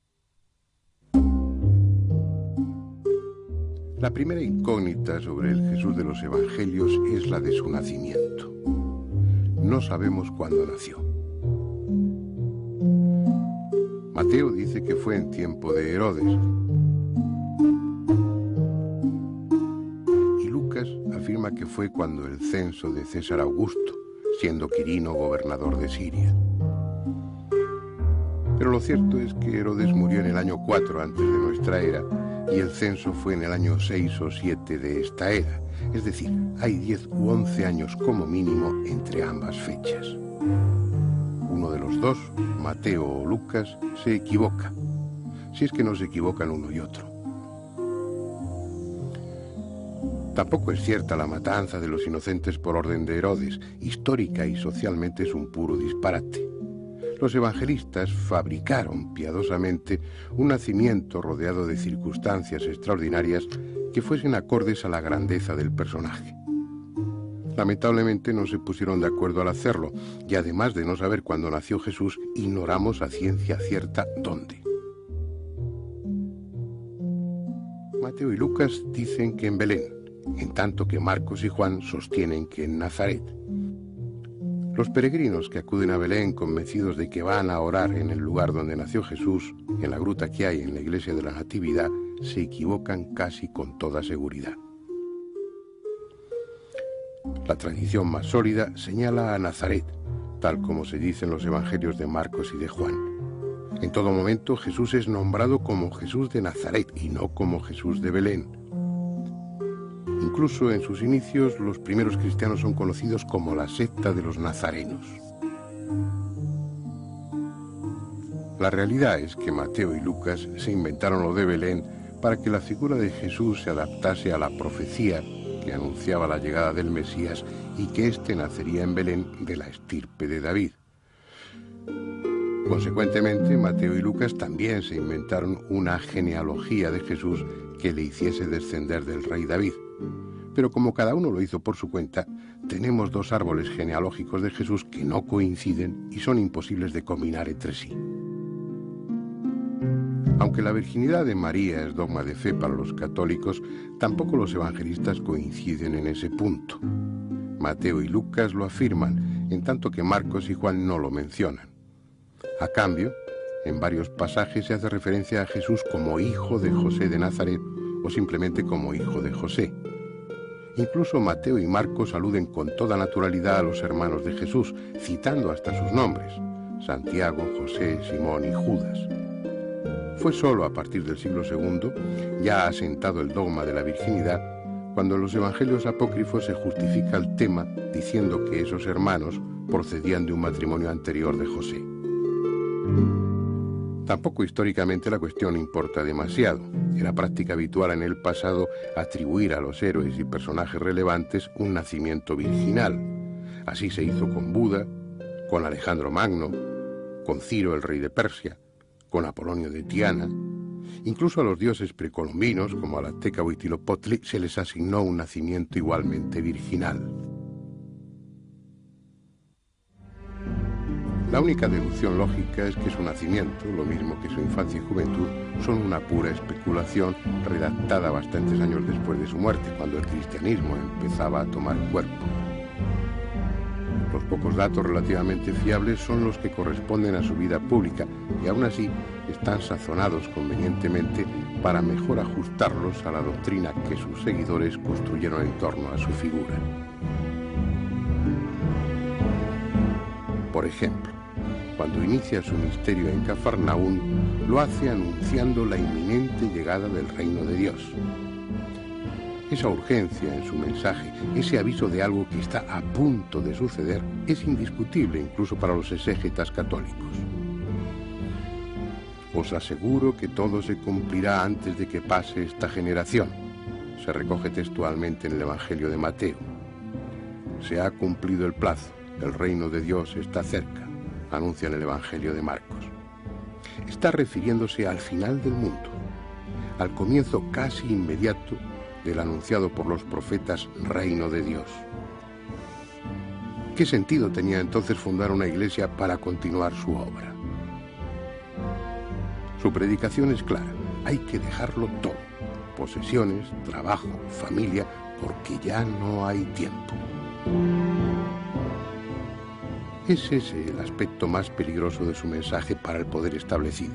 La primera incógnita sobre el Jesús de los Evangelios es la de su nacimiento. No sabemos cuándo nació. Mateo dice que fue en tiempo de Herodes. Y Lucas afirma que fue cuando el censo de César Augusto, siendo Quirino gobernador de Siria. Pero lo cierto es que Herodes murió en el año 4 antes de nuestra era, y el censo fue en el año 6 o 7 de esta era. Es decir, hay 10 u 11 años como mínimo entre ambas fechas. Uno de los dos, Mateo o Lucas, se equivoca, si es que no se equivocan uno y otro. Tampoco es cierta la matanza de los inocentes por orden de Herodes. Histórica y socialmente es un puro disparate. Los evangelistas fabricaron piadosamente un nacimiento rodeado de circunstancias extraordinarias que fuesen acordes a la grandeza del personaje. Lamentablemente no se pusieron de acuerdo al hacerlo, y además de no saber cuándo nació Jesús, ignoramos a ciencia cierta dónde. Mateo y Lucas dicen que en Belén, en tanto que Marcos y Juan sostienen que en Nazaret. Los peregrinos que acuden a Belén convencidos de que van a orar en el lugar donde nació Jesús, en la gruta que hay en la iglesia de la Natividad, se equivocan casi con toda seguridad. La tradición más sólida señala a Nazaret, tal como se dice en los evangelios de Marcos y de Juan. En todo momento Jesús es nombrado como Jesús de Nazaret y no como Jesús de Belén. Incluso en sus inicios, los primeros cristianos son conocidos como la secta de los nazarenos. La realidad es que Mateo y Lucas se inventaron lo de Belén para que la figura de Jesús se adaptase a la profecía que anunciaba la llegada del Mesías y que éste nacería en Belén de la estirpe de David. Consecuentemente, Mateo y Lucas también se inventaron una genealogía de Jesús que le hiciese descender del rey David. Pero como cada uno lo hizo por su cuenta, tenemos dos árboles genealógicos de Jesús que no coinciden y son imposibles de combinar entre sí. Aunque la virginidad de María es dogma de fe para los católicos, tampoco los evangelistas coinciden en ese punto. Mateo y Lucas lo afirman, en tanto que Marcos y Juan no lo mencionan. A cambio, en varios pasajes se hace referencia a Jesús como hijo de José de Nazaret o simplemente como hijo de José. Incluso Mateo y Marcos aluden con toda naturalidad a los hermanos de Jesús, citando hasta sus nombres: Santiago, José, Simón y Judas. Fue solo a partir del siglo II, ya asentado el dogma de la virginidad, cuando en los evangelios apócrifos se justifica el tema diciendo que esos hermanos procedían de un matrimonio anterior de José. Tampoco históricamente la cuestión importa demasiado. Era práctica habitual en el pasado atribuir a los héroes y personajes relevantes un nacimiento virginal. Así se hizo con Buda, con Alejandro Magno, con Ciro el rey de Persia, con Apolonio de Tiana. Incluso a los dioses precolombinos, como a la Azteca Huitzilopochtli, se les asignó un nacimiento igualmente virginal. La única deducción lógica es que su nacimiento, lo mismo que su infancia y juventud, son una pura especulación redactada bastantes años después de su muerte, cuando el cristianismo empezaba a tomar cuerpo. Los pocos datos relativamente fiables son los que corresponden a su vida pública y aún así están sazonados convenientemente para mejor ajustarlos a la doctrina que sus seguidores construyeron en torno a su figura. Por ejemplo, cuando inicia su misterio en Cafarnaún, lo hace anunciando la inminente llegada del reino de Dios. Esa urgencia en su mensaje, ese aviso de algo que está a punto de suceder, es indiscutible incluso para los exégetas católicos. Os aseguro que todo se cumplirá antes de que pase esta generación. Se recoge textualmente en el Evangelio de Mateo. Se ha cumplido el plazo, el reino de Dios está cerca, anuncia en el Evangelio de Marcos. Está refiriéndose al final del mundo, al comienzo casi inmediato del anunciado por los profetas reino de Dios. ¿Qué sentido tenía entonces fundar una iglesia para continuar su obra? Su predicación es clara, hay que dejarlo todo, posesiones, trabajo, familia, porque ya no hay tiempo. Es ese el aspecto más peligroso de su mensaje para el poder establecido.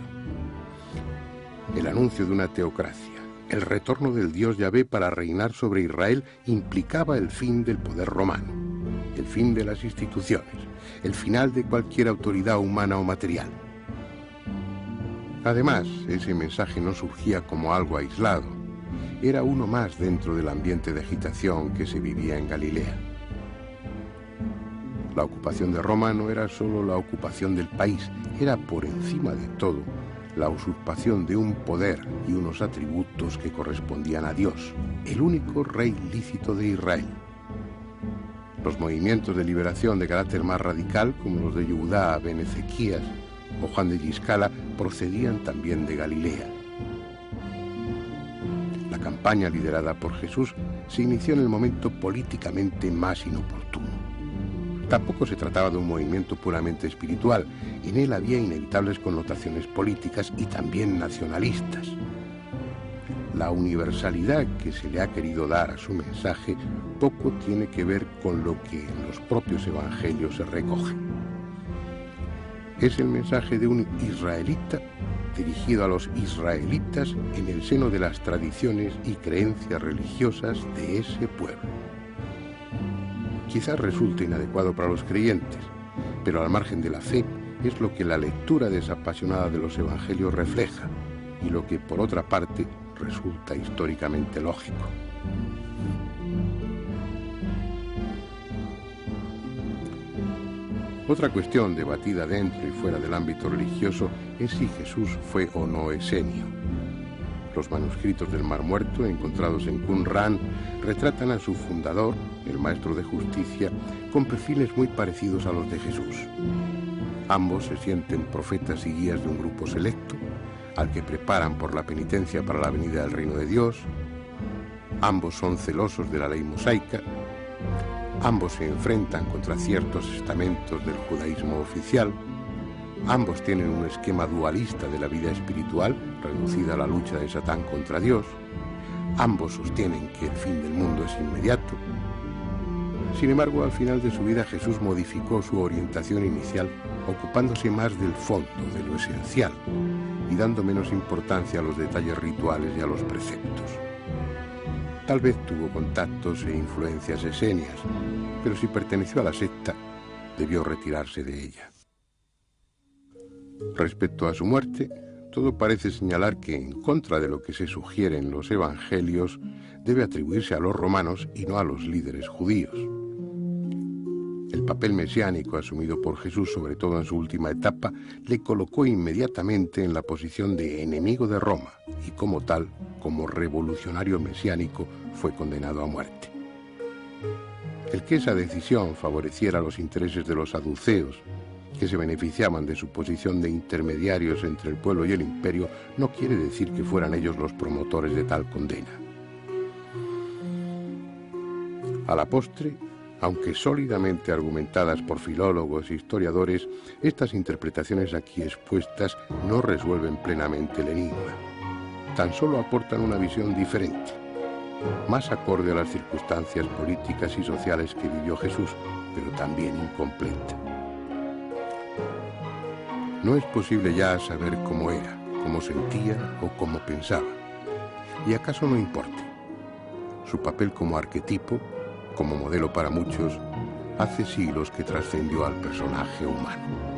El anuncio de una teocracia, el retorno del Dios Yahvé para reinar sobre Israel implicaba el fin del poder romano, el fin de las instituciones, el final de cualquier autoridad humana o material. Además, ese mensaje no surgía como algo aislado, era uno más dentro del ambiente de agitación que se vivía en Galilea. La ocupación de Roma no era solo la ocupación del país, era por encima de todo la usurpación de un poder y unos atributos que correspondían a Dios, el único rey lícito de Israel. Los movimientos de liberación de carácter más radical, como los de Yehudá ben Ezequías o Juan de Giscala, procedían también de Galilea. La campaña liderada por Jesús se inició en el momento políticamente más inoportuno. Tampoco se trataba de un movimiento puramente espiritual, en él había inevitables connotaciones políticas y también nacionalistas. La universalidad que se le ha querido dar a su mensaje poco tiene que ver con lo que en los propios evangelios se recoge. Es el mensaje de un israelita dirigido a los israelitas en el seno de las tradiciones y creencias religiosas de ese pueblo. Quizás resulte inadecuado para los creyentes, pero al margen de la fe es lo que la lectura desapasionada de los evangelios refleja y lo que, por otra parte, resulta históricamente lógico. Otra cuestión debatida dentro y fuera del ámbito religioso es si Jesús fue o no esenio. Los manuscritos del Mar Muerto, encontrados en Qumran, retratan a su fundador, el maestro de justicia, con perfiles muy parecidos a los de Jesús. Ambos se sienten profetas y guías de un grupo selecto, al que preparan por la penitencia para la venida del reino de Dios. Ambos son celosos de la ley mosaica. Ambos se enfrentan contra ciertos estamentos del judaísmo oficial. Ambos tienen un esquema dualista de la vida espiritual, reducida a la lucha de Satán contra Dios. Ambos sostienen que el fin del mundo es inmediato. Sin embargo, al final de su vida Jesús modificó su orientación inicial, ocupándose más del fondo, de lo esencial, y dando menos importancia a los detalles rituales y a los preceptos. Tal vez tuvo contactos e influencias esenias, pero si perteneció a la secta, debió retirarse de ella. Respecto a su muerte, todo parece señalar que, en contra de lo que se sugiere en los evangelios, debe atribuirse a los romanos y no a los líderes judíos. El papel mesiánico asumido por Jesús, sobre todo en su última etapa, le colocó inmediatamente en la posición de enemigo de Roma y, como tal, como revolucionario mesiánico, fue condenado a muerte. El que esa decisión favoreciera los intereses de los saduceos, que se beneficiaban de su posición de intermediarios entre el pueblo y el imperio, no quiere decir que fueran ellos los promotores de tal condena. A la postre, Aunque sólidamente argumentadas por filólogos e historiadores, estas interpretaciones aquí expuestas no resuelven plenamente el enigma. Tan solo aportan una visión diferente, más acorde a las circunstancias políticas y sociales que vivió Jesús, pero también incompleta. No es posible ya saber cómo era, cómo sentía o cómo pensaba. ¿Y acaso no importe? Su papel como arquetipo, como modelo para muchos, hace siglos que trascendió al personaje humano.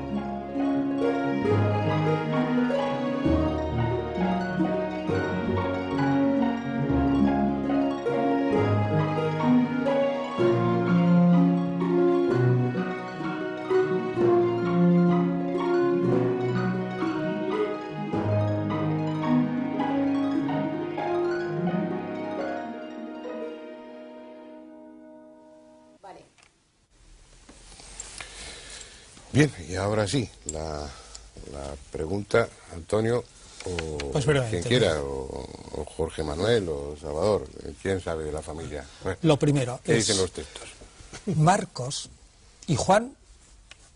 Bien, y ahora sí, la pregunta, Antonio, o Pues quien quiera, o Jorge Manuel, o Salvador, ¿quién sabe de la familia? Bueno, Lo primero ¿qué es, dicen los textos? Marcos y Juan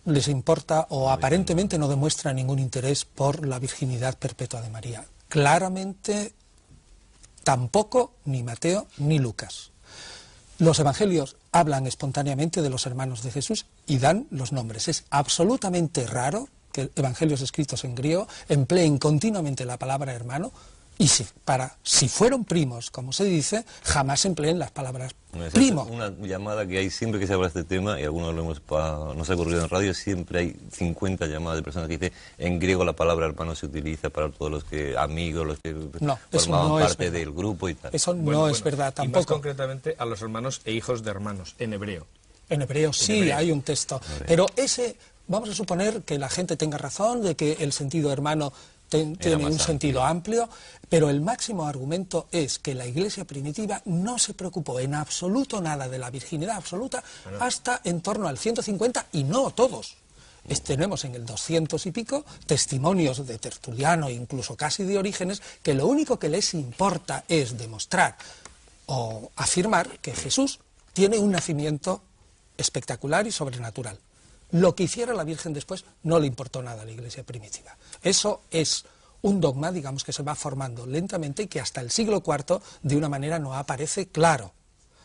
les importa o aparentemente no demuestra ningún interés por la virginidad perpetua de María. Claramente tampoco ni Mateo ni Lucas. Los evangelios hablan espontáneamente de los hermanos de Jesús y dan los nombres. Es absolutamente raro que evangelios escritos en griego empleen continuamente la palabra hermano y si fueron primos, como se dice, jamás empleen las palabras primo. Es una llamada que hay siempre que se habla de este tema, y algunos nos ha ocurrido en radio, siempre hay 50 llamadas de personas que dicen en griego la palabra hermano se utiliza para todos los que amigos, los que formaban parte del grupo y tal. Eso no es verdad tampoco. Y más concretamente a los hermanos e hijos de hermanos, en hebreo. En hebreo sí hay un texto, pero ese, vamos a suponer que la gente tenga razón de que el sentido hermano tiene un sentido amplio, pero el máximo argumento es que la Iglesia primitiva no se preocupó en absoluto nada de la virginidad absoluta hasta en torno al 150, y no todos. Tenemos en el 200 y pico testimonios de Tertuliano e incluso casi de Orígenes que lo único que les importa es demostrar o afirmar que Jesús tiene un nacimiento espectacular y sobrenatural. Lo que hiciera la Virgen después no le importó nada a la Iglesia primitiva. Eso es un dogma, digamos, que se va formando lentamente y que hasta el siglo IV de una manera no aparece claro.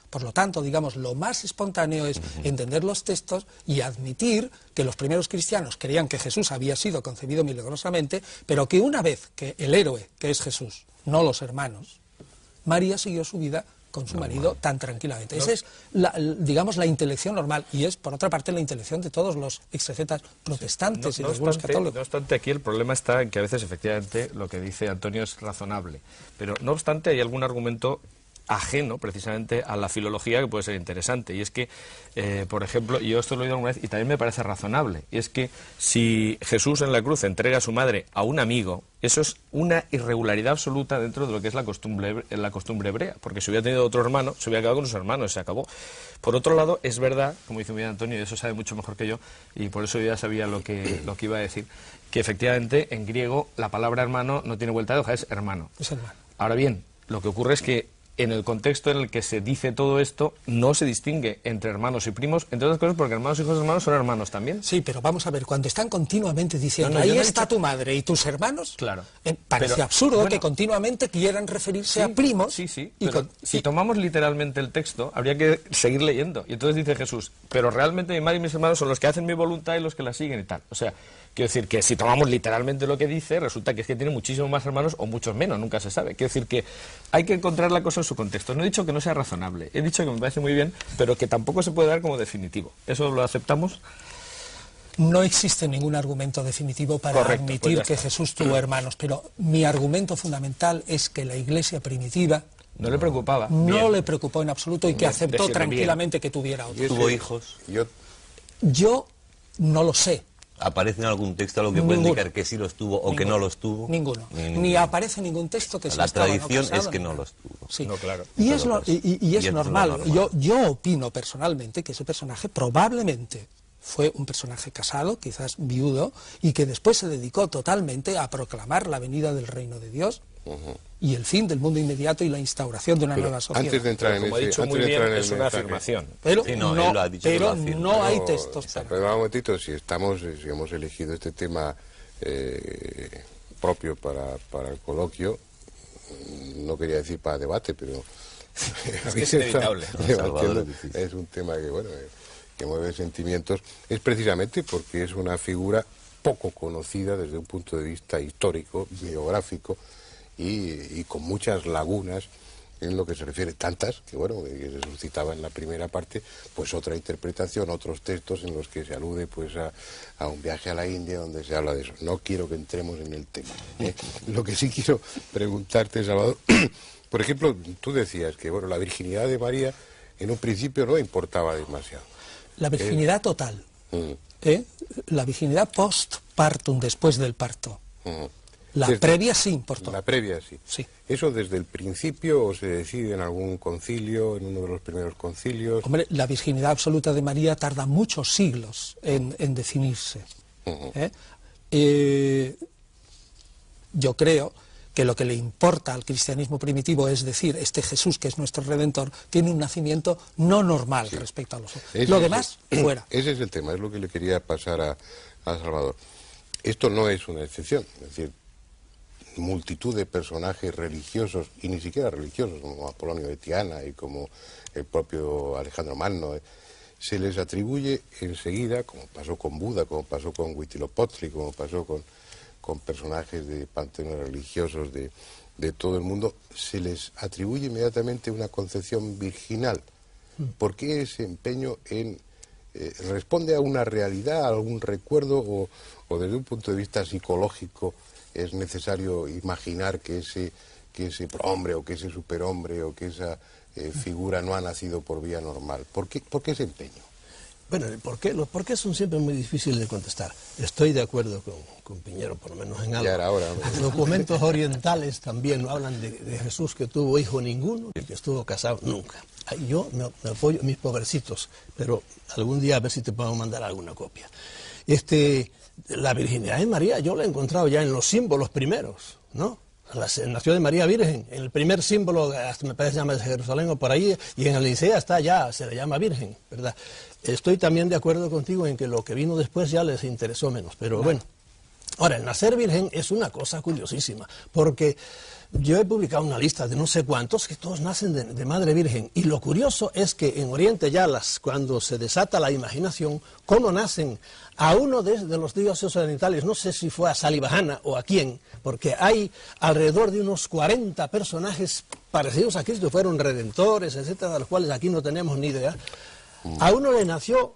Por lo tanto, digamos, lo más espontáneo es entender los textos y admitir que los primeros cristianos creían que Jesús había sido concebido milagrosamente, pero que una vez que el héroe, que es Jesús, no los hermanos, María siguió su vida con su marido tan tranquilamente. Esa es, digamos, la intelección normal, y es, por otra parte, la intelección de todos los exegetas protestantes y los buenos católicos. No obstante, aquí el problema está en que a veces, efectivamente, lo que dice Antonio es razonable, pero no obstante hay algún argumento ajeno precisamente a la filología que puede ser interesante, y es que, por ejemplo, yo esto lo he oído alguna vez y también me parece razonable, y es que si Jesús en la cruz entrega a su madre a un amigo, eso es una irregularidad absoluta dentro de lo que es la costumbre hebrea, porque si hubiera tenido otro hermano, se hubiera quedado con sus hermanos, se acabó. Por otro lado, es verdad, como dice muy bien Antonio, y eso sabe mucho mejor que yo, y por eso yo ya sabía lo que iba a decir, que efectivamente en griego la palabra hermano no tiene vuelta de hoja, es hermano. Es hermano. Ahora bien, lo que ocurre es que en el contexto en el que se dice todo esto, no se distingue entre hermanos y primos, entre otras cosas porque hermanos y hijos de hermanos son hermanos también. Sí, pero vamos a ver, cuando están continuamente diciendo, ahí está tu madre y tus hermanos, claro, parece absurdo que continuamente quieran referirse a primos. Sí, pero si tomamos literalmente el texto, habría que seguir leyendo. Y entonces dice Jesús, pero realmente mi madre y mis hermanos son los que hacen mi voluntad y los que la siguen y tal. O sea, quiero decir que si tomamos literalmente lo que dice, resulta que es que tiene muchísimos más hermanos o muchos menos, nunca se sabe. Quiero decir que hay que encontrar la cosa en su contexto. No he dicho que no sea razonable, he dicho que me parece muy bien, pero que tampoco se puede dar como definitivo. ¿Eso lo aceptamos? No existe ningún argumento definitivo para admitir que Jesús tuvo hermanos, pero mi argumento fundamental es que la Iglesia primitiva no le preocupaba. No le preocupó en absoluto y que aceptó tranquilamente que tuviera otros. ¿Tuvo hijos? Yo no lo sé. ¿Aparece en algún texto algo que puede indicar que sí los tuvo o que no los tuvo? Ninguno. Ni aparece ningún texto que sí estaba. La tradición es que no los tuvo. Sí. No, claro. Y es normal. Yo opino personalmente que ese personaje probablemente fue un personaje casado, quizás viudo, y que después se dedicó totalmente a proclamar la venida del reino de Dios, y el fin del mundo inmediato y la instauración de una nueva sociedad. Antes de entrar Como en ha ese, dicho muy bien, es una afirmación. Pero Sí, no, él lo ha dicho que lo afirma. no hay textos para... Pero un momentito, si hemos elegido este tema propio para el coloquio, no quería decir para debate, pero Es que es inevitable. debatiendo, es un tema que, bueno, que mueve sentimientos, es precisamente porque es una figura poco conocida desde un punto de vista histórico, biográfico, y con muchas lagunas en lo que se refiere, tantas que, bueno, que se suscitaba en la primera parte, pues otra interpretación, otros textos en los que se alude pues a un viaje a la India donde se habla de eso. No quiero que entremos en el tema. Lo que sí quiero preguntarte, Salvador, por ejemplo, tú decías que, bueno, la virginidad de María en un principio no importaba demasiado. La virginidad total, la virginidad post-partum, después del parto. La previa sí importó. La previa sí. Sí. ¿Eso desde el principio o se decide en algún concilio, en uno de los primeros concilios? Hombre, la virginidad absoluta de María tarda muchos siglos en definirse. Yo creo que lo que le importa al cristianismo primitivo es decir, este Jesús, que es nuestro Redentor, tiene un nacimiento no normal respecto a los otros. Lo demás, fuera. Ese es el tema, es lo que le quería pasar a Salvador. Esto no es una excepción, es decir, multitud de personajes religiosos, y ni siquiera religiosos, como Apolonio de Tiana y como el propio Alejandro Magno, se les atribuye enseguida, como pasó con Buda, como pasó con Huitzilopochtli, como pasó con personajes de panteones religiosos de todo el mundo, se les atribuye inmediatamente una concepción virginal. ¿Por qué ese empeño en... responde a una realidad, a algún recuerdo, o desde un punto de vista psicológico es necesario imaginar que ese prohombre o que ese superhombre o que esa figura no ha nacido por vía normal? ¿Por qué ese empeño? Bueno, los por qué son siempre muy difíciles de contestar. Estoy de acuerdo con Piñero, por lo menos en algo. Ya era hora. Los documentos orientales también hablan de Jesús que tuvo hijo ninguno y que estuvo casado nunca. Yo me apoyo mis pobrecitos, pero algún día a ver si te puedo mandar alguna copia. La virginidad de María yo la he encontrado ya en los símbolos primeros, ¿no? Nació de María Virgen, en el primer símbolo, hasta me parece se llama de Jerusalén o por ahí, y en el Licea está ya, se le llama Virgen, ¿verdad? Estoy también de acuerdo contigo en que lo que vino después ya les interesó menos, pero bueno. Ahora, el nacer virgen es una cosa curiosísima, porque yo he publicado una lista de no sé cuántos que todos nacen de madre virgen, y lo curioso es que en Oriente ya cuando se desata la imaginación, cómo nacen a uno de los dioses orientales, no sé si fue a Salivajana o a quién, porque hay alrededor de unos 40 personajes parecidos a Cristo, fueron redentores, etcétera, de los cuales aquí no tenemos ni idea. A uno le nació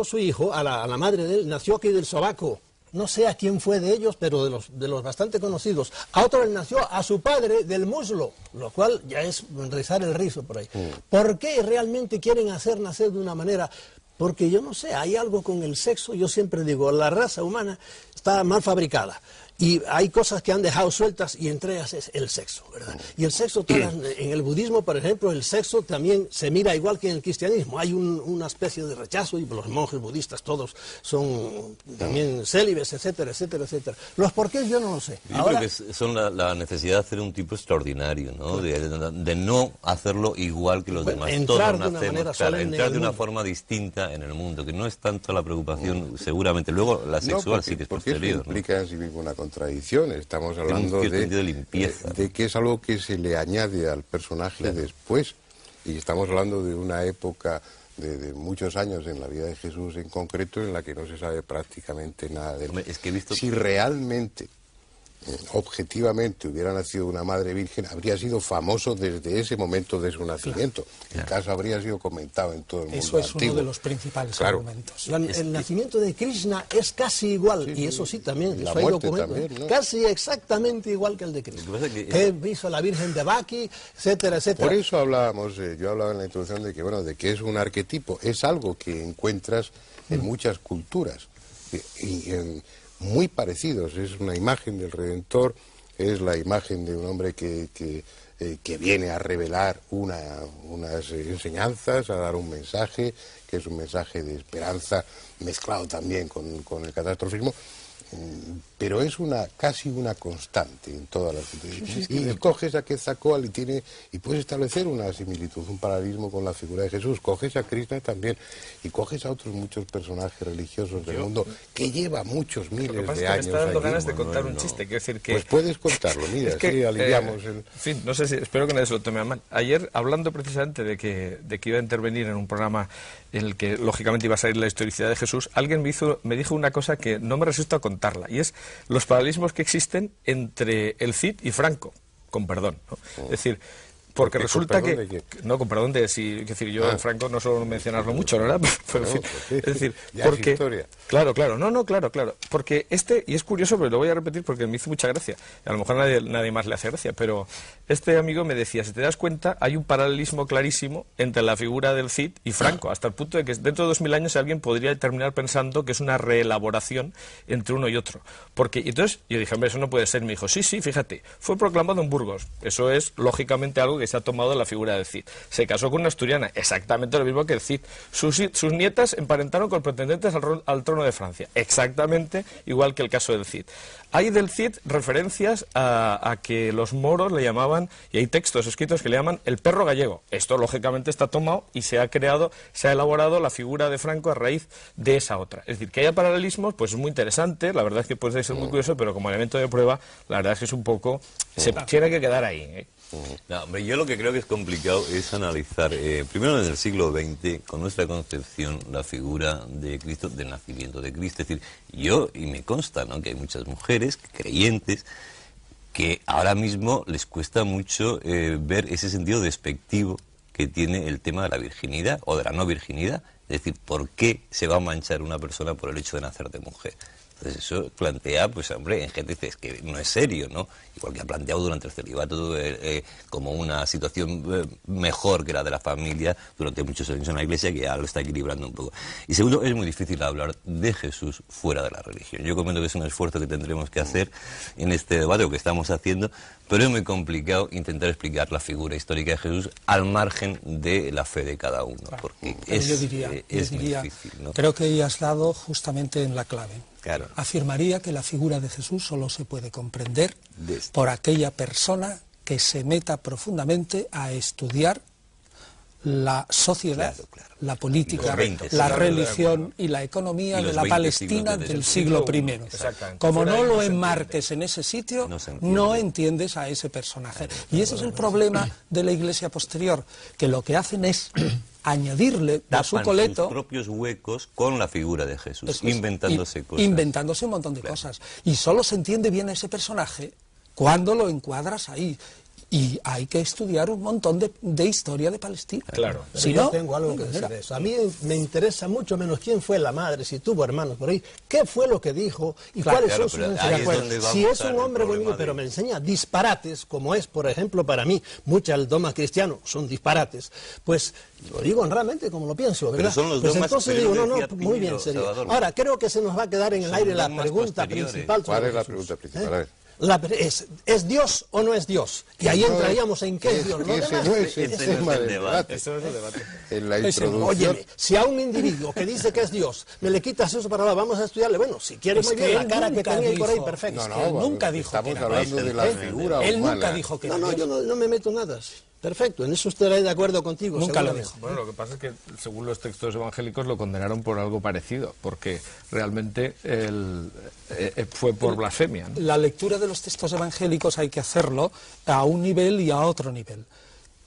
su hijo, a la madre de él, nació aquí del sobaco. No sé a quién fue de ellos, pero de los bastante conocidos. A otro le nació a su padre del muslo, lo cual ya es rizar el rizo por ahí. ¿Por qué realmente quieren hacer nacer de una manera? Porque yo no sé, hay algo con el sexo, yo siempre digo, la raza humana está mal fabricada. Y hay cosas que han dejado sueltas y entre ellas es el sexo, ¿verdad? Y el sexo, en el budismo, por ejemplo, el sexo también se mira igual que en el cristianismo. Hay una especie de rechazo y los monjes budistas todos son también célibes, etcétera, etcétera, etcétera. Los porqués yo no lo sé. Yo creo que son la necesidad de hacer un tipo extraordinario, ¿no? De no hacerlo igual que los demás. Entrar de una manera solemne entrar de una forma distinta en el mundo, que no es tanto la preocupación, seguramente. Luego la sexual sí que es posterior. Porque eso implica en sí mismo una contradicción. Estamos hablando de que es algo que se le añade al personaje después, y estamos hablando de una época de muchos años en la vida de Jesús en concreto en la que no se sabe prácticamente nada de él. Si realmente objetivamente hubiera nacido una madre virgen, habría sido famoso desde ese momento de su nacimiento. El caso habría sido comentado en todo el mundo. Eso es uno de los principales argumentos. El nacimiento de Krishna es casi igual, y eso sí también, eso hay documentos, ¿no? Casi exactamente igual que el de Krishna. Que hizo la Virgen de Baki, etcétera, etcétera. Por eso hablábamos, yo hablaba en la introducción de que es un arquetipo, es algo que encuentras en muchas culturas, muy parecidos. Es una imagen del Redentor, es la imagen de un hombre que viene a revelar unas enseñanzas, a dar un mensaje, que es un mensaje de esperanza, mezclado también con el catastrofismo. pero es casi una constante en todas las y coges a Quetzalcóatl y puedes establecer una similitud, un paralelismo con la figura de Jesús. Coges a Krishna también y coges a otros muchos personajes religiosos del mundo que lleva muchos miles de años. Me está dando allí. ganas de contar un chiste, quiero decir que... Pues puedes contarlo, mira, es que, sí, aliviamos el... En fin, no sé si, espero que nadie se lo tome a mal. Ayer, hablando precisamente de que iba a intervenir en un programa en el que lógicamente iba a salir la historicidad de Jesús, alguien me dijo una cosa que no me resisto a contarla, y es los paralelismos que existen entre el Cid y Franco, con perdón, ¿no? Es decir, porque resulta que... No, con perdón de si... Es decir, yo Franco no suelo mencionarlo mucho, ¿verdad? Pero, en fin, es decir, porque... Claro, claro. Porque y es curioso, pero lo voy a repetir porque me hizo mucha gracia. A lo mejor nadie más le hace gracia, pero este amigo me decía, si te das cuenta, hay un paralelismo clarísimo entre la figura del Cid y Franco, hasta el punto de que dentro de 2000 años alguien podría terminar pensando que es una reelaboración entre uno y otro. Porque, y entonces, yo dije, hombre, eso no puede ser. Me dijo, sí, fíjate, fue proclamado en Burgos. Eso es, lógicamente, algo que se ha tomado de la figura del Cid. Se casó con una asturiana, exactamente lo mismo que el Cid. Sus nietas emparentaron con pretendentes al trono de Francia, exactamente igual que el caso del Cid. Hay del Cid referencias a que los moros le llamaban, y hay textos escritos que le llaman el perro gallego. Esto lógicamente está tomado y se ha elaborado la figura de Franco a raíz de esa otra. Es decir, que haya paralelismos, pues es muy interesante, la verdad es que puede ser muy curioso, pero como elemento de prueba, la verdad es que es un poco... Se tiene que quedar ahí, ¿eh? No, hombre, yo lo que creo que es complicado es analizar, primero en el siglo XX, con nuestra concepción, la figura de Cristo, del nacimiento de Cristo. Es decir, y me consta, ¿no?, que hay muchas mujeres creyentes que ahora mismo les cuesta mucho ver ese sentido despectivo que tiene el tema de la virginidad o de la no virginidad. Es decir, ¿por qué se va a manchar una persona por el hecho de nacer de mujer? Entonces eso plantea, pues hombre, en gente dice, es que no es serio, ¿no? Igual que ha planteado durante el celibato como una situación mejor que la de la familia durante muchos años en la Iglesia, que ya lo está equilibrando un poco. Y segundo, es muy difícil hablar de Jesús fuera de la religión. Yo comento que es un esfuerzo que tendremos que hacer en este debate, o que estamos haciendo, pero es muy complicado intentar explicar la figura histórica de Jesús al margen de la fe de cada uno, porque es muy difícil, ¿no? Creo que ya has dado justamente en la clave. Claro. Afirmaría que la figura de Jesús solo se puede comprender por aquella persona que se meta profundamente a estudiar la sociedad, la política, la religión y la economía de la Palestina del siglo I. Como no lo enmarques en ese sitio, no entiendes a ese personaje. Y ese es el problema de la Iglesia posterior, que lo que hacen es añadirle a su coleto sus propios huecos con la figura de Jesús, inventándose cosas. Inventándose un montón de cosas. Y solo se entiende bien ese personaje cuando lo encuadras ahí. Y hay que estudiar un montón de historia de Palestina. Claro. Si yo no, tengo algo que decir de eso. A mí me interesa mucho menos quién fue la madre, si tuvo hermanos por ahí, qué fue lo que dijo y cuáles son sus enseñanzas. Si es un hombre bonito, pero me enseña disparates, como es, por ejemplo, para mí, muchos del dogma cristiano son disparates, pues lo digo honradamente como lo pienso, ¿verdad? Pero son los pues dogmas, entonces digo, muy bien, serio. Ahora, creo que se nos va a quedar en el aire la pregunta principal. ¿Cuál es la pregunta principal? A ver. ¿Es Dios o no es Dios? Y ahí entraríamos en qué es Dios. Ese no es el tema del debate. Eso es el debate. En la introducción... Óyeme, si a un individuo que dice que es Dios me le quitas eso para vamos a estudiarle, bueno, si quiere muy bien la cara que tenía por ahí, perfecto. Él nunca dijo que estamos hablando de la figura humana. Él nunca dijo que No, yo no me meto nada. Perfecto, en eso estaré de acuerdo contigo. Nunca lo dijo. Bueno, lo que pasa es que según los textos evangélicos lo condenaron por algo parecido, porque realmente fue por blasfemia, ¿no? La lectura de los textos evangélicos hay que hacerlo a un nivel y a otro nivel.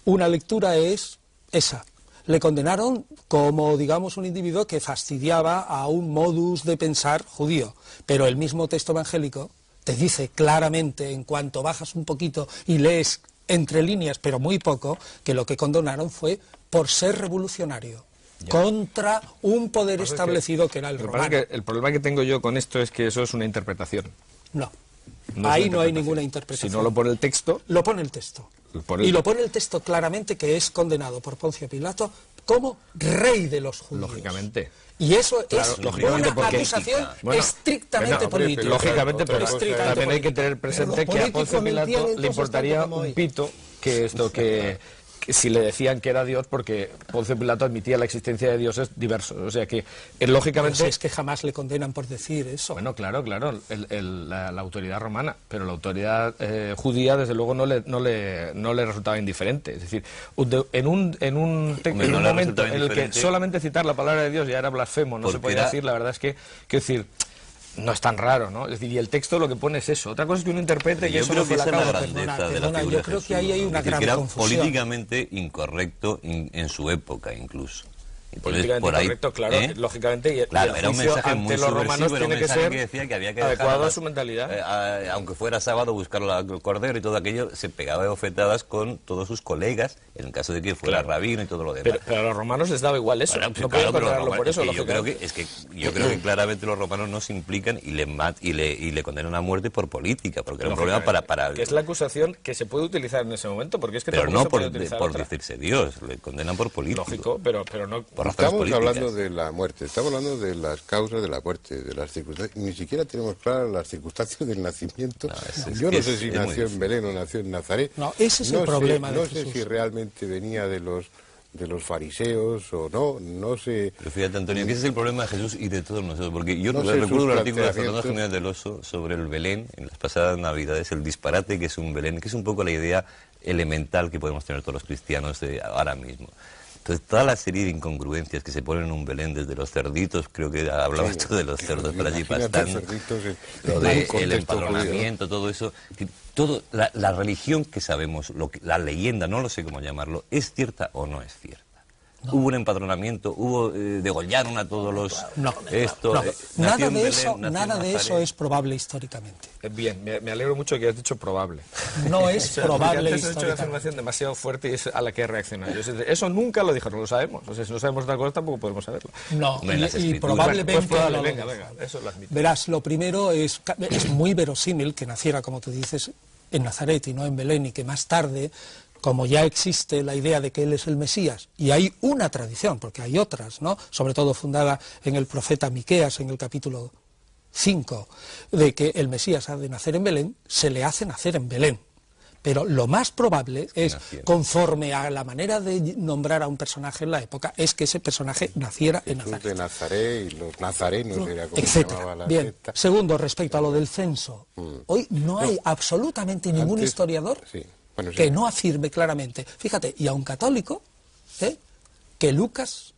Una lectura es esa. Le condenaron como, digamos, un individuo que fastidiaba a un modus de pensar judío, pero el mismo texto evangélico te dice claramente, en cuanto bajas un poquito y lees entre líneas, pero muy poco, que lo que condenaron fue por ser revolucionario contra un poder establecido que era el romano. El problema que tengo yo con esto es que eso es una interpretación. No, ahí no hay ninguna interpretación. Si no lo pone el texto... Lo pone el texto. Y lo pone el texto claramente, que es condenado por Poncio Pilato como rey de los judíos. Lógicamente. Y eso claro, es una acusación estrictamente política. Lógicamente, pero también hay que tener presente que a Poncio Pilato le importaría un pito que si le decían que era Dios, porque Poncio Pilato admitía la existencia de dioses diversos. O sea que, lógicamente... Pues es que jamás le condenan por decir eso. Bueno, claro, la autoridad romana, pero la autoridad judía, desde luego, no le resultaba indiferente. Es decir, en un momento en el que solamente citar la palabra de Dios ya era blasfemo, no se podía decir, la verdad es que, quiero decir... No es tan raro, ¿no? Es decir, y el texto lo que pone es eso. Otra cosa es que uno interprete que eso no fue la causa. Yo creo que ahí hay una gran confusión. Políticamente incorrecto en su época, incluso. Políticamente por ahí, incorrecto, claro, lógicamente, y claro, el era un juicio mensaje ante muy los romanos tiene que ser que decía que había que adecuado a su mentalidad. Aunque fuera sábado, buscar el cordero y todo aquello, se pegaba de bofetadas con todos sus colegas, en el caso de que fuera rabino y todo lo demás. Pero a los romanos les daba igual eso, bueno, no podían condenarlo por eso, yo creo que claramente los romanos no se implican y le condenan a muerte por política, porque era un problema para... Que es la acusación que se puede utilizar en ese momento, porque es que pero no no por otra. decirse Dios, le condenan por político. Lógico, pero no... Por razones políticas. Hablando de la muerte, estamos hablando de las causas de la muerte, de las circunstancias, ni siquiera tenemos claras las circunstancias del nacimiento. Yo no sé si nació en Belén o nació en Nazaret. No, ese es el problema de Jesús. No sé si realmente venía de los fariseos o no sé. Pero fíjate, Antonio, que ese es el problema de Jesús y de todos nosotros, porque yo recuerdo un artículo de Fernando Jiménez del Oso sobre el Belén en las pasadas Navidades, el disparate que es un Belén, que es un poco la idea elemental que podemos tener todos los cristianos ahora mismo. Entonces, toda la serie de incongruencias que se ponen en un Belén, desde los cerditos, creo que hablabas tú de los cerdos por allí pastando, lo del empadronamiento, todo eso, la religión que sabemos, la leyenda, no lo sé cómo llamarlo, ¿es cierta o no es cierta? No. Hubo un empadronamiento, degollaron a todos los... Nada de eso es probable históricamente. Bien, me alegro mucho que hayas dicho probable. No es probable históricamente. Has hecho una afirmación demasiado fuerte y es a la que he reaccionado. Eso nunca lo dijo, no lo sabemos. O sea, si no sabemos otra cosa tampoco podemos saberlo. No, y probablemente... Bueno, venga, eso lo admito. Verás, lo primero es muy verosímil que naciera, como tú dices, en Nazaret y no en Belén, y que más tarde... como ya existe la idea de que él es el Mesías, y hay una tradición, porque hay otras, ¿no?, sobre todo fundada en el profeta Miqueas, en el capítulo 5, de que el Mesías ha de nacer en Belén, se le hace nacer en Belén. Pero lo más probable es, conforme a la manera de nombrar a un personaje en la época, es que ese personaje naciera en Nazaret. de Nazaret y los nazarenos, era como etcétera. Se llamaba la Bien. secta. Segundo, respecto a lo del censo, hoy no hay absolutamente ningún historiador que no afirme claramente, fíjate, y a un católico, que Lucas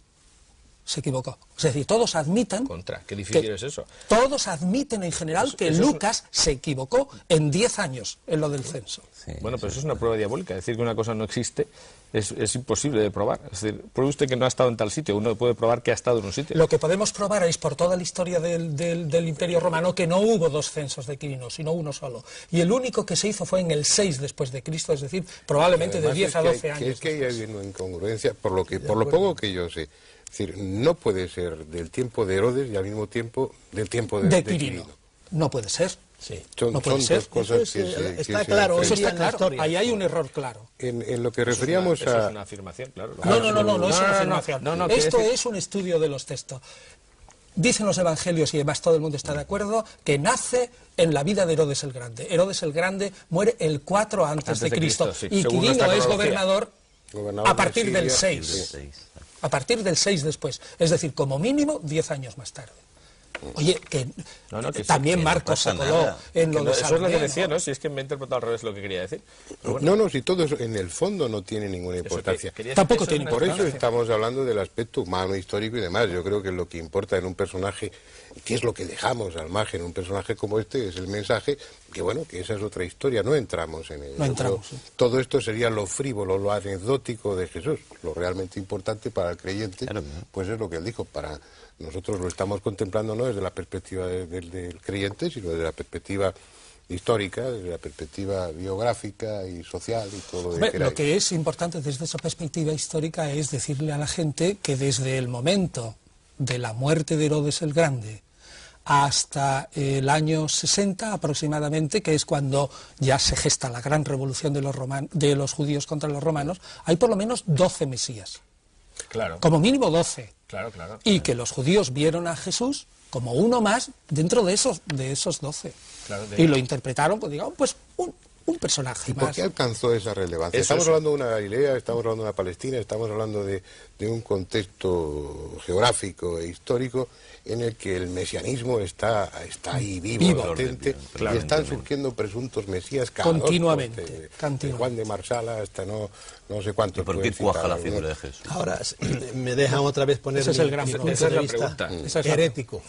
se equivocó. Es decir, todos admiten... Qué difícil es eso. Todos admiten en general que Lucas se equivocó en 10 años en lo del censo. Sí, bueno, pero eso es una prueba diabólica. Decir que una cosa no existe es imposible de probar. Es decir, pruebe usted que no ha estado en tal sitio. Uno puede probar que ha estado en un sitio. Lo que podemos probar es por toda la historia del Imperio Romano que no hubo 2 censos de Quirino, sino uno solo. Y el único que se hizo fue en el 6 después de Cristo, es decir, probablemente de 10 a 12 años. Es que hay una incongruencia, por lo poco que yo sé. Es decir, no puede ser del tiempo de Herodes y al mismo tiempo del tiempo de Quirino. No puede ser. Sí. No puede ser. Dos cosas está claro. Eso está claro. Ahí hay un error claro. En lo que referíamos Eso es una afirmación, claro. No es una afirmación. Esto es un estudio de los textos. Dicen los evangelios, y además todo el mundo está de acuerdo, que nace en la vida de Herodes el Grande. Herodes el Grande muere el 4 antes de Cristo. Sí. Y Quirino es gobernador a partir del Siria, 6. A partir del 6 después. Es decir, como mínimo 10 años más tarde. Oye, que también Marcos se coló en lo de eso es lo que decía, ¿no? ¿no? Si es que me he interpretado al revés lo que quería decir. No, si todo eso en el fondo no tiene ninguna importancia. Tampoco tiene Por eso estamos hablando del aspecto humano, histórico y demás. Yo creo que lo que importa en un personaje, que es lo que dejamos al margen, un personaje como este, es el mensaje, que bueno, que esa es otra historia, no entramos en ello. No entramos. Todo esto sería lo frívolo, lo anecdótico de Jesús. Lo realmente importante para el creyente, pues es lo que él dijo, para... Nosotros lo estamos contemplando no desde la perspectiva del creyente, sino desde la perspectiva histórica, desde la perspectiva biográfica y social y todo lo que Lo que es importante desde esa perspectiva histórica es decirle a la gente que desde el momento de la muerte de Herodes el Grande hasta el año 60 aproximadamente, que es cuando ya se gesta la gran revolución de los judíos contra los romanos, hay por lo menos 12 mesías. Claro. Como mínimo 12. Claro. Y que los judíos vieron a Jesús como uno más dentro de esos 12. Claro, y lo interpretaron, pues digamos, pues un personaje ¿Y por más. qué alcanzó esa relevancia? Eso Estamos es. hablando de una Galilea, estamos hablando de una Palestina, estamos hablando de un contexto geográfico e histórico en el que el mesianismo está ahí vivo, latente, y están surgiendo presuntos mesías cada Continuamente, de Juan de Marsala hasta no sé cuántos. ¿Y por qué pueden cuaja citar la algunos. figura de Jesús? Ahora, me dejan otra vez poner Ese es el gran mi problema. punto Esa es de la vista pregunta. Esa es la- herético.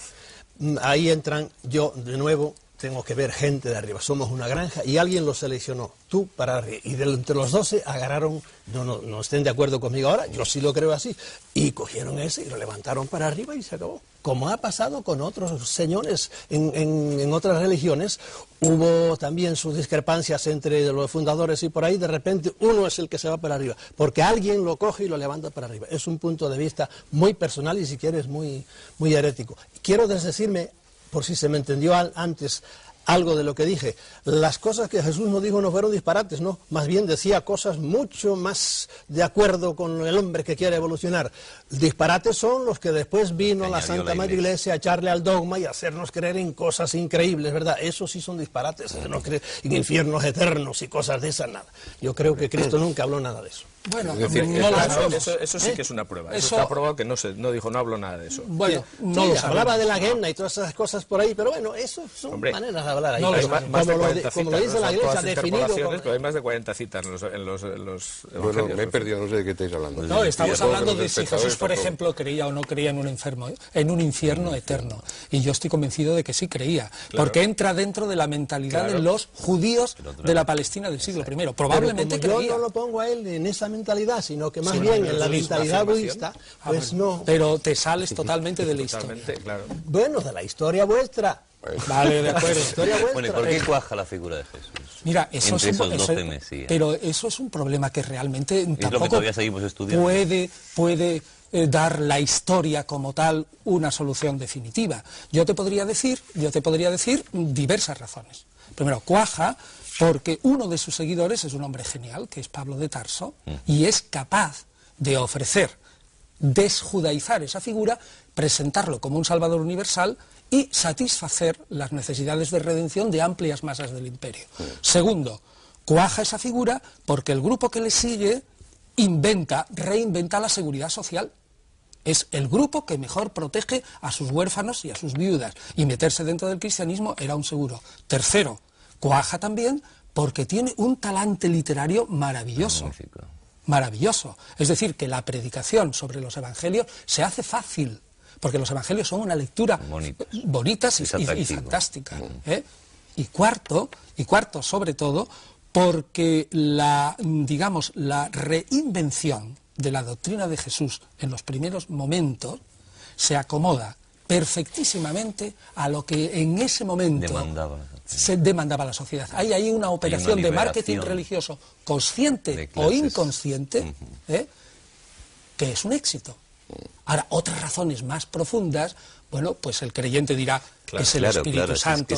Ahí entran, yo de nuevo tengo que ver gente de arriba. Somos una granja y alguien los seleccionó, tú para arriba. Y entre los 12 agarraron, no estén de acuerdo conmigo ahora, yo sí lo creo así, y cogieron ese y lo levantaron para arriba y se acabó. Como ha pasado con otros señores en otras religiones, hubo también sus discrepancias entre los fundadores y por ahí de repente uno es el que se va para arriba, porque alguien lo coge y lo levanta para arriba. Es un punto de vista muy personal y si quieres muy herético. Quiero desdecirme, por si se me entendió antes algo de lo que dije, las cosas que Jesús nos dijo no fueron disparates, no, más bien decía cosas mucho más de acuerdo con el hombre que quiere evolucionar. Disparates son los que después vino la Añadió Santa la Madre Iglesia a echarle al dogma y a hacernos creer en cosas increíbles, ¿verdad? Esos sí son disparates, no creer en infiernos eternos y cosas de esas, nada. Yo creo que Cristo nunca habló nada de eso. Bueno, Es decir, no lo Claro, sabemos. eso sí que es una prueba. Eso Eso- está probado que no dijo, no habló nada de eso. Bueno, no Sí, lo sabemos. hablaba de la guerra y todas esas cosas por ahí, pero bueno, eso son Hombre, maneras de hablar ahí. no lo Hay sabemos. más de Como lo 40 como lo citas, dice ¿no? la Son Iglesia, todas definido interpolaciones, como... pero hay más de 40 citas en los Bueno, evangelios. me he perdido, no sé de qué estáis hablando. No, estamos Y a todos hablando los de si espectadores Jesús, por tampoco. ejemplo, creía o no creía en un infierno eterno. Y yo estoy convencido de que sí creía, porque entra dentro de la mentalidad de los judíos de la Palestina del siglo I. Probablemente Pero como creía. yo no lo pongo a él en esa mentalidad, sino que más Sí, bien no, en la eso es una mentalidad afirmación. budista, Ah, pues bueno, no. Pero te sales totalmente de la historia. Totalmente, claro. Bueno, de la historia vuestra. Vale, de acuerdo. Historia vuestra. Bueno, ¿y por qué cuaja la figura de Jesús? Mira, eso Entre es un, esos 12 mesías. pero eso es un problema que realmente que tampoco todavía seguimos estudiando. puede dar la historia como tal una solución definitiva. Yo te podría decir diversas razones. Primero, cuaja porque uno de sus seguidores es un hombre genial, que es Pablo de Tarso, y es capaz de ofrecer, desjudaizar esa figura, presentarlo como un salvador universal y satisfacer las necesidades de redención de amplias masas del imperio. Segundo, cuaja esa figura porque el grupo que le sigue reinventa la seguridad social. Es el grupo que mejor protege a sus huérfanos y a sus viudas, y meterse dentro del cristianismo era un seguro. Tercero, cuaja también porque tiene un talante literario maravilloso. Magnífico. Maravilloso. Es decir, que la predicación sobre los evangelios se hace fácil, porque los evangelios son una lectura bonitas Es y atractivo. fantástica. ¿Eh? Y cuarto, sobre todo, porque la reinvención de la doctrina de Jesús en los primeros momentos se acomoda perfectísimamente a lo que en ese momento se demandaba la sociedad. Hay ahí una operación de marketing religioso consciente o inconsciente, que es un éxito. Ahora, otras razones más profundas, bueno, pues el creyente dirá que es el Espíritu Santo,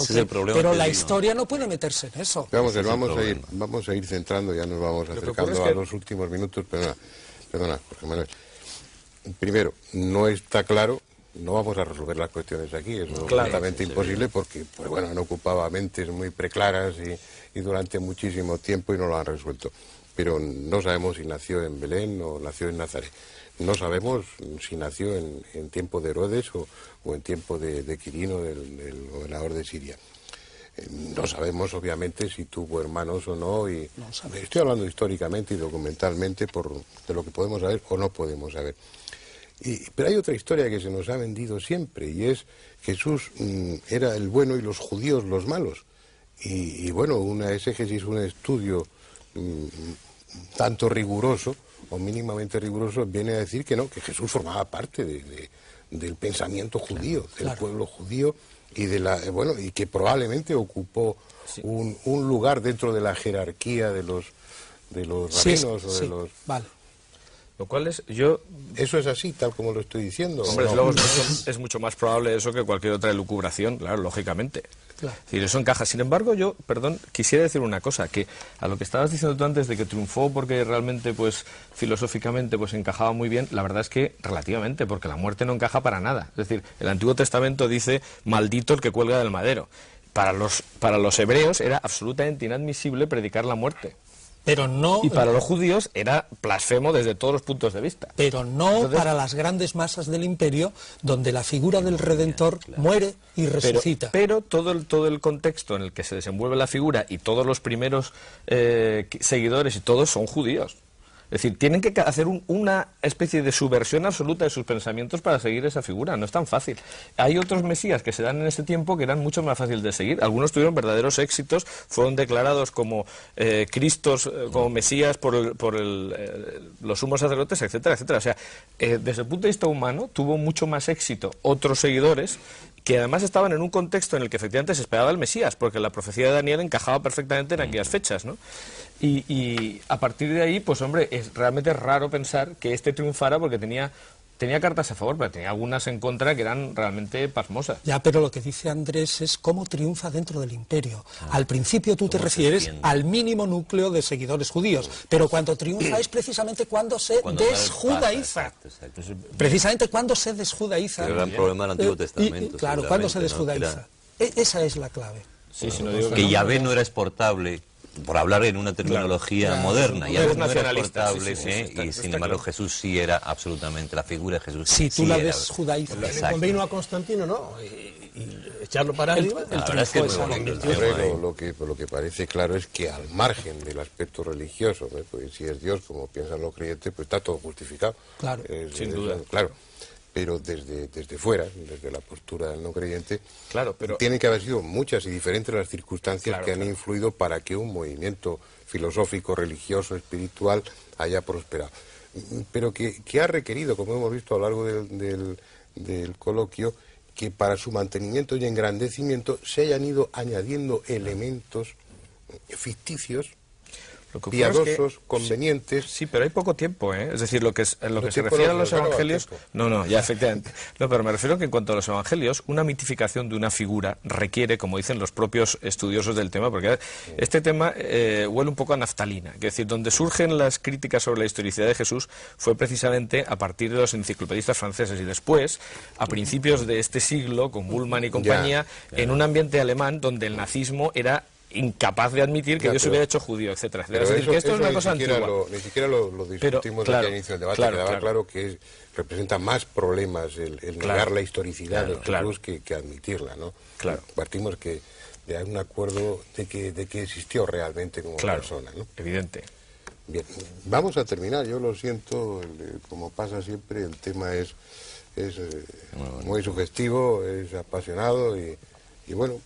pero la historia no puede meterse en eso. Vamos a ir centrando, ya nos vamos acercando a los últimos minutos. Perdona, Jorge Manuel. Primero, no está claro, no vamos a resolver las cuestiones aquí, es completamente imposible porque, pues bueno, han ocupado a mentes muy preclaras y durante muchísimo tiempo y no lo han resuelto. Pero no sabemos si nació en Belén o nació en Nazaret. No sabemos si nació en tiempo de Herodes o en tiempo de Quirino, del gobernador de Siria. No sabemos, obviamente, si tuvo hermanos o no. Estoy hablando históricamente y documentalmente de lo que podemos saber o no podemos saber. Pero hay otra historia que se nos ha vendido siempre, y es Jesús era el bueno y los judíos los malos. Y bueno, una exégesis, un estudio tanto riguroso o mínimamente riguroso viene a decir que no, que Jesús formaba parte del pensamiento judío, del pueblo judío, y que probablemente ocupó un lugar dentro de la jerarquía de los rabinos o de los... Vale. Lo cual es, ¿Eso es así, tal como lo estoy diciendo? Hombre, ¿o no? luego es mucho más probable eso que cualquier otra elucubración, claro, lógicamente. Claro. Es decir, eso encaja. Sin embargo, quisiera decir una cosa, que a lo que estabas diciendo tú antes de que triunfó porque realmente, pues, filosóficamente, pues, encajaba muy bien, la verdad es que relativamente, porque la muerte no encaja para nada. Es decir, el Antiguo Testamento dice, maldito el que cuelga del madero. para los hebreos era absolutamente inadmisible predicar la muerte. Pero no, Y para los judíos era blasfemo desde todos los puntos de vista. pero no Entonces, para las grandes masas del imperio, donde la figura del Redentor muere y resucita. Pero todo el contexto en el que se desenvuelve la figura y todos los primeros seguidores y todos son judíos. Es decir, tienen que hacer una especie de subversión absoluta de sus pensamientos para seguir esa figura. No es tan fácil. Hay otros mesías que se dan en este tiempo que eran mucho más fáciles de seguir. Algunos tuvieron verdaderos éxitos, fueron declarados como Cristos, como mesías por los sumos sacerdotes, etcétera, etcétera. O sea, desde el punto de vista humano, tuvo mucho más éxito otros seguidores que además estaban en un contexto en el que efectivamente se esperaba el Mesías, porque la profecía de Daniel encajaba perfectamente en aquellas fechas, ¿no? Y a partir de ahí, pues hombre, es realmente raro pensar que este triunfara porque tenía cartas a favor, pero tenía algunas en contra que eran realmente pasmosas. Ya, pero lo que dice Andrés es cómo triunfa dentro del imperio. Al principio tú te refieres al mínimo núcleo de seguidores judíos, pero cuando triunfa es precisamente cuando se desjudaiza. Exacto. Precisamente cuando se desjudaiza. El gran problema del Antiguo Testamento. Claro, cuando se seguramente, ¿no? desjudaiza. Esa es la clave. Sí, si no digo Que Yahvé no era exportable, por hablar en una terminología moderna, Yahvé no era exportable, y sin embargo Jesús sí era absolutamente, la figura de Jesús Si tú sí la era. desjudaizas. Le convino a Constantino, ¿no? Y echarlo para arriba. La verdad es que triunfo no, es no, Pero lo que parece claro es que al margen del aspecto religioso, ¿no? Pues si es Dios, como piensan los creyentes, pues está todo justificado. Claro. Sin duda. Claro. Pero desde fuera, desde la postura del no creyente, Claro, pero tienen que haber sido muchas y diferentes las circunstancias Claro, que han influido para que un movimiento filosófico, religioso, espiritual haya prosperado. Pero que ha requerido, como hemos visto a lo largo del coloquio, que para su mantenimiento y engrandecimiento se hayan ido añadiendo elementos ficticios, lo que ocurre es que- piadosos, convenientes. Sí, pero hay poco tiempo, ¿eh? Es decir, lo que se tiempo refiere a no, los se acaba el evangelios... tiempo. No, ya, efectivamente. No, pero me refiero que en cuanto a los evangelios, una mitificación de una figura requiere, como dicen los propios estudiosos del tema, porque este tema huele un poco a naftalina. Es decir, donde surgen las críticas sobre la historicidad de Jesús fue precisamente a partir de los enciclopedistas franceses y después, a principios de este siglo, con Bullmann y compañía, en un ambiente alemán donde el nazismo era incapaz de admitir que Ya, Dios pero- hubiera hecho judío, etcétera. Pero Es decir, que esto es una cosa ni siquiera antigua. ni siquiera lo discutimos claro, aquí al inicio del debate, claro, quedaba claro. claro que representa más problemas el negar la historicidad de Jesús claro. que admitirla, ¿no? Claro. Partimos de un acuerdo de que existió realmente como Claro, persona, ¿no? evidente. Bien, vamos a terminar, yo lo siento, como pasa siempre, el tema es muy sugestivo, es apasionado y bueno,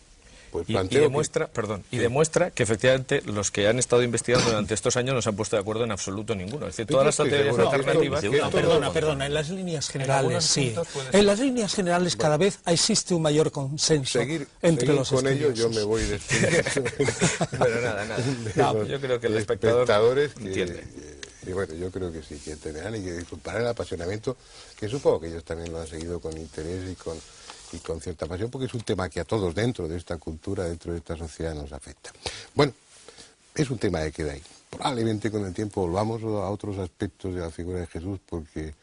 pues Y planteo que- demuestra que efectivamente los que han estado investigando durante estos años no se han puesto de acuerdo en absoluto ninguno. Es decir, Yo todas las estoy teorías seguro que alternativas... esto- Perdona, en las líneas generales algunos sí. puntos puede ser. En las líneas generales cada vez existe un mayor consenso seguir entre los con ello, yo estudiosos. me voy despidiendo. Pero nada. De No, los yo creo que el espectador espectadores que, entiende. y bueno, yo creo que sí, que entenderán y que disculparán el apasionamiento, que supongo que ellos también lo han seguido con interés y con cierta pasión, porque es un tema que a todos dentro de esta cultura, dentro de esta sociedad nos afecta. Bueno, es un tema que queda ahí. Probablemente con el tiempo volvamos a otros aspectos de la figura de Jesús, porque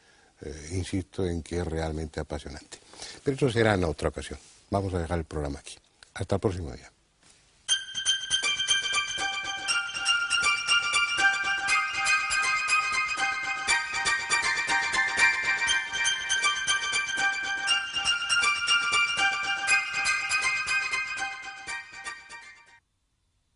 insisto en que es realmente apasionante. Pero eso será en otra ocasión. Vamos a dejar el programa aquí. Hasta el próximo día.